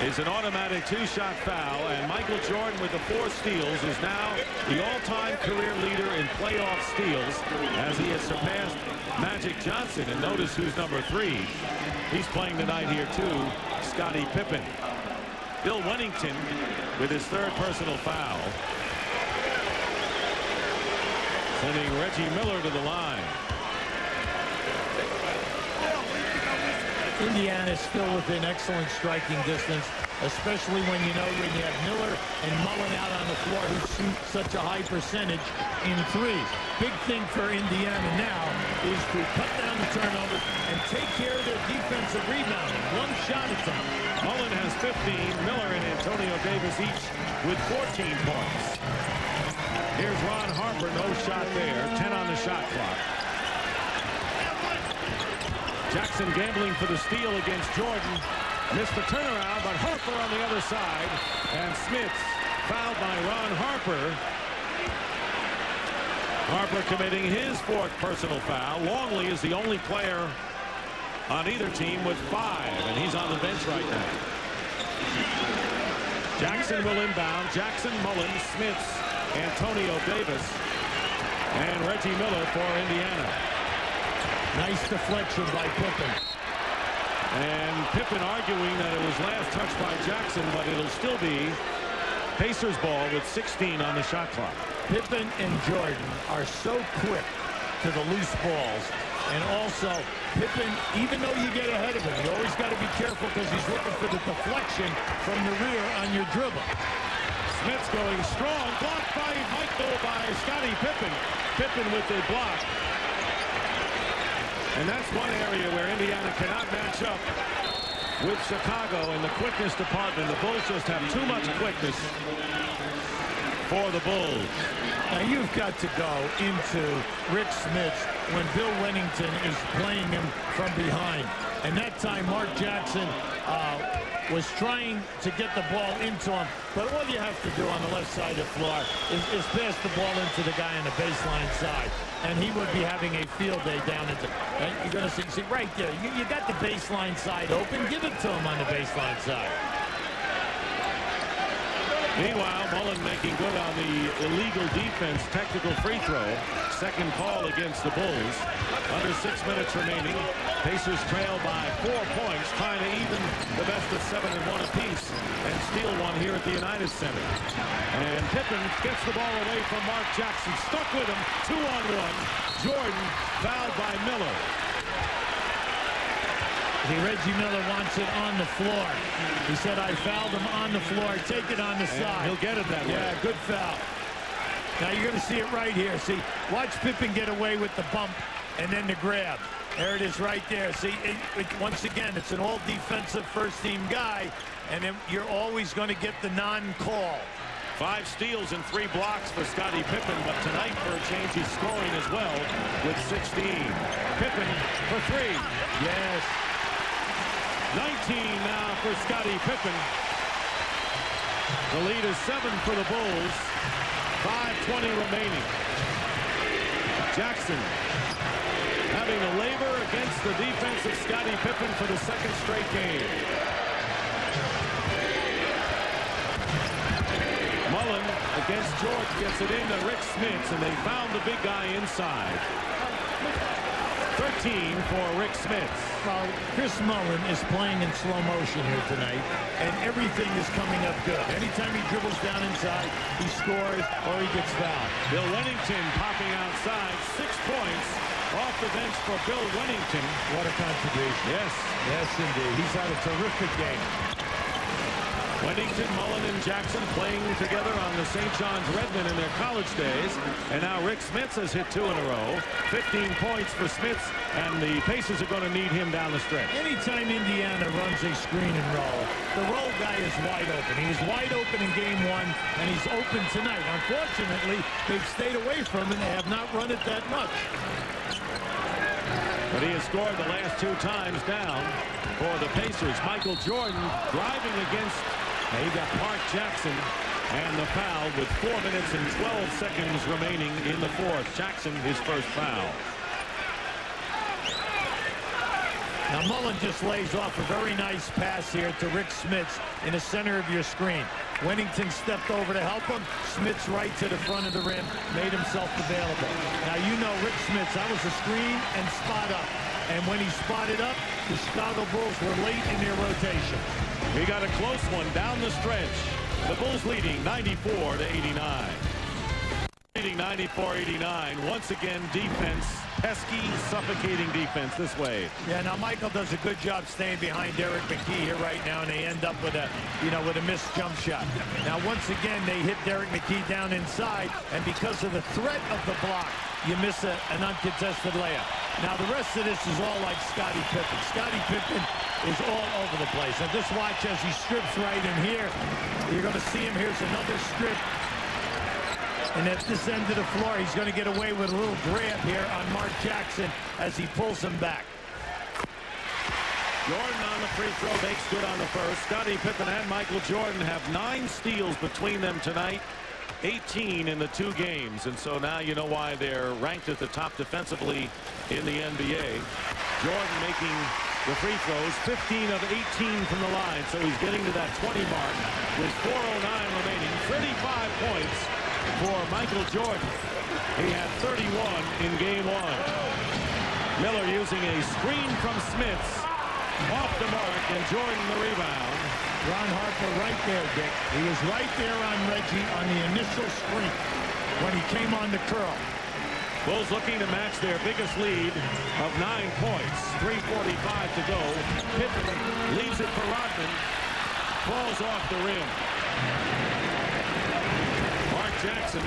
Speaker 1: is an automatic 2-shot foul, and Michael Jordan with the 4 steals is now the all-time career leader in playoff steals, as he has surpassed Magic Johnson. And notice who's number 3. He's playing tonight here too, Scottie Pippen. Bill Whittington with his 3rd personal foul, sending Reggie Miller to the line.
Speaker 2: Indiana is still within excellent striking distance, especially when you have Miller and Mullen out on the floor who shoot such a high percentage in threes. Big thing for Indiana now is to cut down the turnovers and take care of their defensive rebounding. 1 shot at them.
Speaker 1: Mullen has 15. Miller and Antonio Davis each with 14 points. Here's Ron Harper, no shot there. 10 on the shot clock. Jackson gambling for the steal against Jordan. Missed the turnaround, but Harper on the other side. And Smith fouled by Ron Harper. Harper committing his 4th personal foul. Longley is the only player on either team with 5, and he's on the bench right now. Jackson will inbound. Jackson, Mullen, Smith, Antonio Davis, and Reggie Miller for Indiana.
Speaker 2: Nice deflection by Pippen.
Speaker 1: And Pippen arguing that it was last touched by Jackson, but it'll still be Pacers ball with 16 on the shot clock.
Speaker 2: Pippen and Jordan are so quick to the loose balls. And also, Pippen, even though you get ahead of him, you always got to be careful because he's looking for the deflection from the rear on your dribble.
Speaker 1: Smith's going strong. Blocked by Scottie Pippen. Pippen with the block. And that's one area where Indiana cannot match up with Chicago in the quickness department. The Bulls just have too much quickness for the Bulls.
Speaker 2: Now you've got to go into Rick Smits when Bill Wennington is playing him from behind. And that time Mark Jackson was trying to get the ball into him. But all you have to do on the left side of the floor is pass the ball into the guy on the baseline side. And he would be having a field day down into. You're going to see right there. You got the baseline side open. Give it to him on the baseline side.
Speaker 1: Meanwhile, Mullen making good on the illegal defense technical free throw. Second call against the Bulls. Under 6 minutes remaining. Pacers trail by 4 points, trying to even the best of 7 and 1 apiece and steal one here at the United Center. And Pippen gets the ball away from Mark Jackson. Stuck with him. 2-on-1. Jordan fouled by Miller.
Speaker 2: Reggie Miller wants it on the floor. He said, I fouled him on the floor. Take it on the side.
Speaker 1: He'll get it that way.
Speaker 2: Yeah, good foul. Now you're going to see it right here. See, watch Pippen get away with the bump and then the grab. There it is right there. See, once again, it's an all-defensive first-team guy, and then you're always going to get the non-call.
Speaker 1: 5 steals and 3 blocks for Scottie Pippen, but tonight for a change he's scoring as well with 16. Pippen for 3.
Speaker 2: Yes.
Speaker 1: 19 now for Scottie Pippen. The lead is 7 for the Bulls. 5:20 remaining. Jackson having to labor against the defense of Scottie Pippen for the second straight game. Mullen against George gets it into Rick Smits, and they found the big guy inside. 13 for Rick Smits.
Speaker 2: Well, Chris Mullen is playing in slow motion here tonight, and everything is coming up good. Anytime he dribbles down inside, he scores or he gets fouled.
Speaker 1: Bill Wennington popping outside, 6 points off the bench for Bill Wennington.
Speaker 2: What a contribution.
Speaker 1: Yes.
Speaker 2: Yes, indeed. He's had a terrific game.
Speaker 1: Wennington, Mullen, and Jackson playing together on the St. John's Redmen in their college days. And now Rick Smits has hit 2 in a row. 15 points for Smits, and the Pacers are going to need him down the stretch.
Speaker 2: Anytime Indiana runs a screen and roll, the roll guy is wide open. He was wide open in game 1, and he's open tonight. Unfortunately, they've stayed away from him. They have not run it that much.
Speaker 1: But he has scored the last 2 times down for the Pacers. Michael Jordan driving against. He got Mark Jackson, and the foul with 4 minutes and 12 seconds remaining in the 4th. Jackson, his first foul.
Speaker 2: Now Mullen just lays off a very nice pass here to Rick Smits in the center of your screen. Wennington stepped over to help him. Smits right to the front of the rim, made himself available. Now you know Rick Smits, that was a screen and spot up. And when he spotted up, the Chicago Bulls were late in their rotation.
Speaker 1: We got a close one down the stretch. The Bulls leading 94-89. Leading 94-89. Once again, defense, pesky, suffocating defense this way.
Speaker 2: Yeah, now Michael does a good job staying behind Derek McKee here right now, and they end up with a, with a missed jump shot. Now, once again, they hit Derek McKee down inside, and because of the threat of the block, you miss an uncontested layup. Now, the rest of this is all like Scottie Pippen. Scottie Pippen is all over the place. And just watch as he strips right in here. You're going to see him. Here's another strip. And at this end of the floor, he's going to get away with a little grab here on Mark Jackson as he pulls him back.
Speaker 1: Jordan on the free throw, makes good on the first. Scottie Pippen and Michael Jordan have 9 steals between them tonight. 18 in the 2 games, and so now you know why they're ranked at the top defensively in the NBA. Jordan making the free throws, 15 of 18 from the line, so he's getting to that 20 mark with 4:09 remaining. 35 points for Michael Jordan. He had 31 in game 1. Miller using a screen from Smits. Off the mark, and Jordan the rebound.
Speaker 2: Ron Harper right there, Dick. He was right there on Reggie on the initial screen when he came on the curl.
Speaker 1: Bulls looking to match their biggest lead of 9 points. 3:45 to go. Pippen leaves it for Rodman. Falls off the rim. Mark Jackson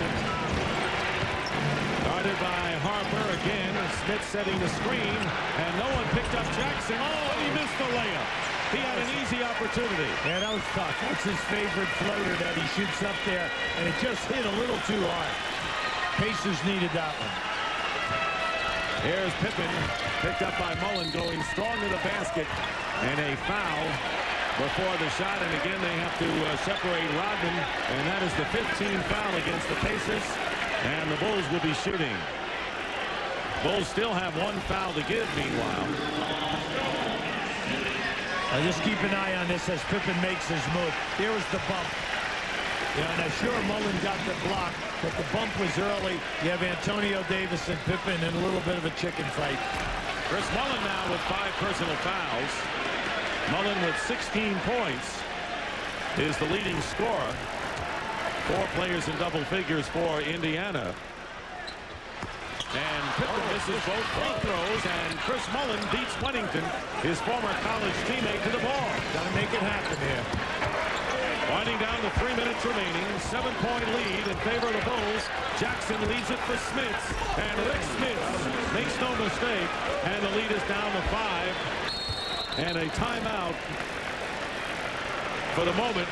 Speaker 1: guarded by Harper again. Smith setting the screen, and no one picked up Jackson. Oh, he missed the layup. He had an easy opportunity.
Speaker 2: Yeah, that was tough. That's his favorite floater that he shoots up there, and it just hit a little too hard. Pacers needed that one.
Speaker 1: Here's Pippen, picked up by Mullen, going strong to the basket, and a foul before the shot, and again they have to separate Rodman, and that is the 15th foul against the Pacers, and the Bulls will be shooting. Bulls still have one foul to give, meanwhile.
Speaker 2: Just keep an eye on this as Pippen makes his move. There was the bump. Yeah, now sure, Mullen got the block, but the bump was early. You have Antonio Davis and Pippen in a little bit of a chicken fight.
Speaker 1: Chris Mullen now with 5 personal fouls. Mullen with 16 points is the leading scorer. 4 players in double figures for Indiana. And Pippen misses both free throws, and Chris Mullen beats Wennington, his former college teammate, to the ball.
Speaker 2: Got to make it happen here.
Speaker 1: Winding down to 3 minutes remaining, 7-point lead in favor of the Bulls. Jackson leaves it for Smits, and Rick Smits makes no mistake, and the lead is down to 5. And a timeout for the moment.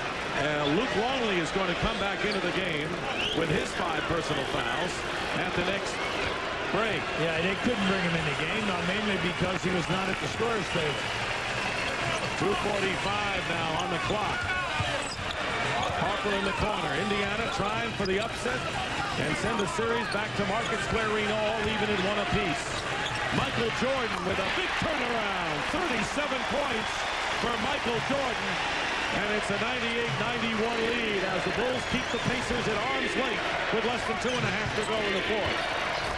Speaker 1: Luke Longley is going to come back into the game with his 5 personal fouls at the next break.
Speaker 2: Yeah, they couldn't bring him in the game, mainly because he was not at the scorer's table.
Speaker 1: 2:45 now on the clock. Harper in the corner. Indiana trying for the upset and send the series back to Market Square Arena, all even at 1 apiece. Michael Jordan with a big turnaround. 37 points for Michael Jordan. And it's a 98-91 lead as the Bulls keep the Pacers at arm's length with less than 2.5 to go in the fourth.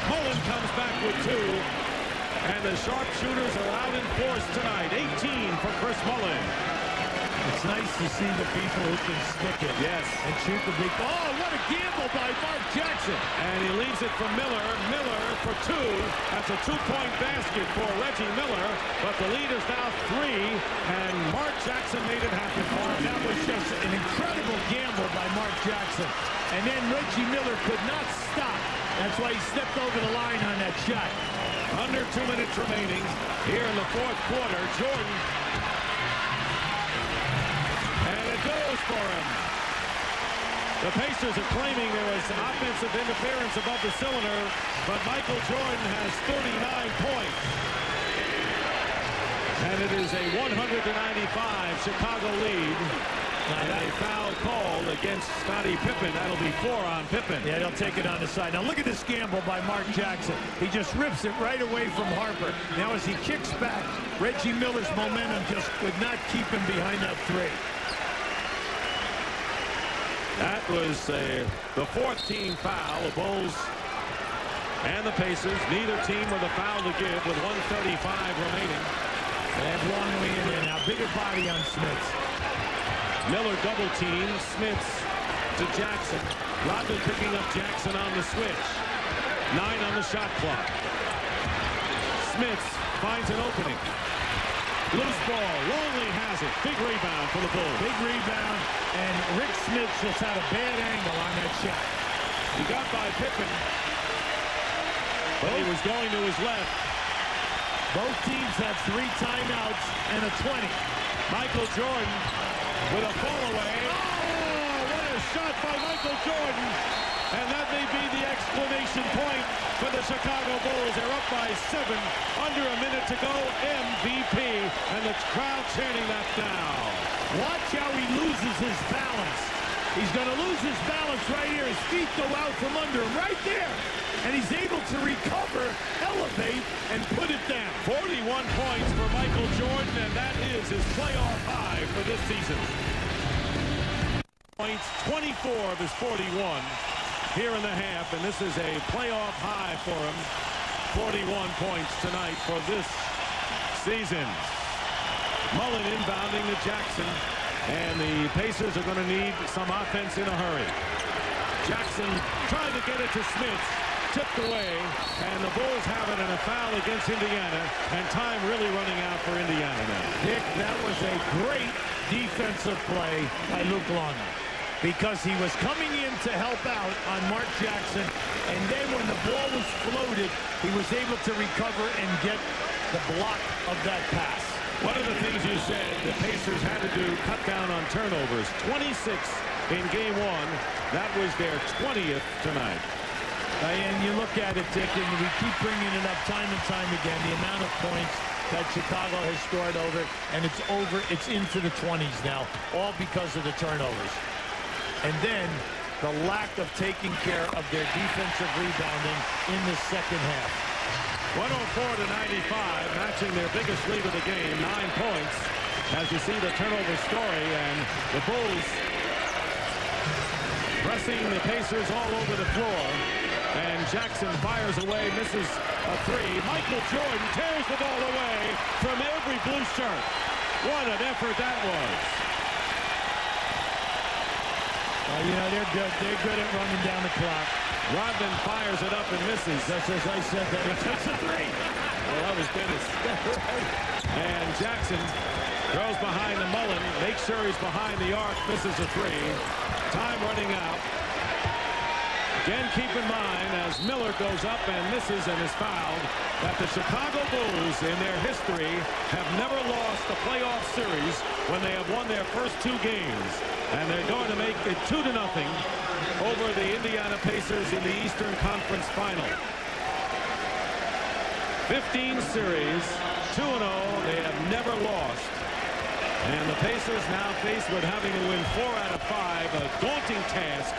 Speaker 1: Mullen comes back with 2. And the sharpshooters are out in force tonight. 18 for Chris Mullen.
Speaker 2: It's nice to see the people who can stick it.
Speaker 1: Yes.
Speaker 2: And shoot the big ball. Oh, what a gamble by Mark Jackson.
Speaker 1: And he leaves it for Miller. Miller for 2. That's a 2-point basket for Reggie Miller. But the lead is now 3. And Mark Jackson made it happen for him.
Speaker 2: That was just an incredible gamble by Mark Jackson. And then Reggie Miller could not stop. That's why he stepped over the line on that shot.
Speaker 1: Under 2 minutes remaining here in the fourth quarter. Jordan. And it goes for him. The Pacers are claiming there was offensive interference above the cylinder, but Michael Jordan has 39 points. And it is a 100-95 Chicago lead. And a foul call against Scottie Pippen. That'll be 4 on Pippen.
Speaker 2: Yeah, they'll take it on the side. Now look at this gamble by Mark Jackson. He just rips it right away from Harper. Now as he kicks back, Reggie Miller's momentum just would not keep him behind that 3.
Speaker 1: That was the 4th team foul. The Bulls and the Pacers, neither team with a foul to give with 1:35 remaining.
Speaker 2: They have Longley in there now. Bigger body on Smits.
Speaker 1: Miller double team. Smits to Jackson. Rodman picking up Jackson on the switch. 9 on the shot clock. Smits finds an opening. Loose ball. Longley has it. Big rebound for the Bulls.
Speaker 2: Big rebound. And Rick Smits just had a bad angle on that shot.
Speaker 1: He got by Pippen. But he was going to his left.
Speaker 2: Both teams have 3 timeouts and a 20.
Speaker 1: Michael Jordan with a fall away. Oh, what a shot by Michael Jordan. And that may be the exclamation point for the Chicago Bulls. They're up by 7, under a minute to go. MVP, and the crowd chanting that down.
Speaker 2: Watch how he loses his balance. He's going to lose his balance right here. His feet go out from under him right there. And he's able to recover, elevate, and put it down.
Speaker 1: 41 points for Michael Jordan, and that is his playoff high for this season. Points, 24 of his 41 here in the half, and this is a playoff high for him. 41 points tonight for this season. Mullen inbounding to Jackson, and the Pacers are going to need some offense in a hurry. Jackson trying to get it to Smits. Tipped away, and the Bulls have it, and a foul against Indiana, and time really running out for Indiana now.
Speaker 2: Dick, that was a great defensive play by Luke Longley, because he was coming in to help out on Mark Jackson, and then when the ball was floated, he was able to recover and get the block of that pass.
Speaker 1: One of the things you said the Pacers had to do, cut down on turnovers. 26 in game one. That was their 20th tonight.
Speaker 2: And you look at it, Dick, and we keep bringing it up time and time again, the amount of points that Chicago has scored over, and it's into the 20s now, all because of the turnovers. And then the lack of taking care of their defensive rebounding in the second half.
Speaker 1: 104-95, matching their biggest lead of the game, 9 points. As you see the turnover story, and the Bulls pressing the Pacers all over the floor. And Jackson fires away, misses a three. Michael Jordan tears the ball away from every blue shirt. What an effort that was.
Speaker 2: You know, they're good. They're good at running down the clock.
Speaker 1: Rodman fires it up and misses.
Speaker 2: Just as I said, that it takes a three.
Speaker 1: Well, that was Dennis. And Jackson throws behind the Mullen, makes sure he's behind the arc, misses a three. Time running out. Again, keep in mind, as Miller goes up and misses and is fouled, that the Chicago Bulls in their history have never lost a playoff series when they have won their first 2 games. And they're going to make it 2-0 over the Indiana Pacers in the Eastern Conference Final. 15 series, 2-0, they have never lost. And the Pacers now faced with having to win 4 out of 5, a daunting task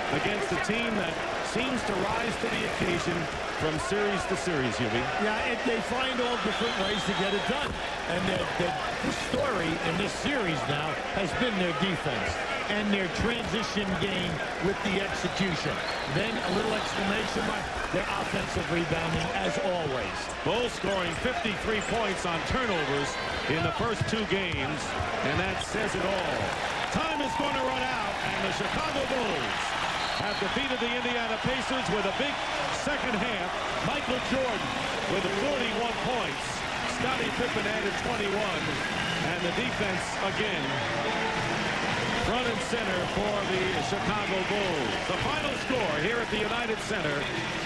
Speaker 1: against a team that seems to rise to the occasion from series to series, Hubie.
Speaker 2: Yeah, they find all different ways to get it done. And the story in this series now has been their defense and their transition game with the execution. Then a little exclamation mark, their offensive rebounding as always.
Speaker 1: Bulls scoring 53 points on turnovers in the first 2 games, and that says it all. Time is going to run out, and the Chicago Bulls have defeated the Indiana Pacers with a big second half. Michael Jordan with 41 points. Scottie Pippen added 21. And the defense, again, front and center for the Chicago Bulls. The final score here at the United Center,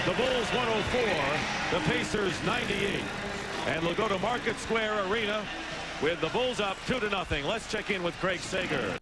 Speaker 1: the Bulls 104, the Pacers 98. And we'll go to Market Square Arena with the Bulls up 2-0. Let's check in with Craig Sager.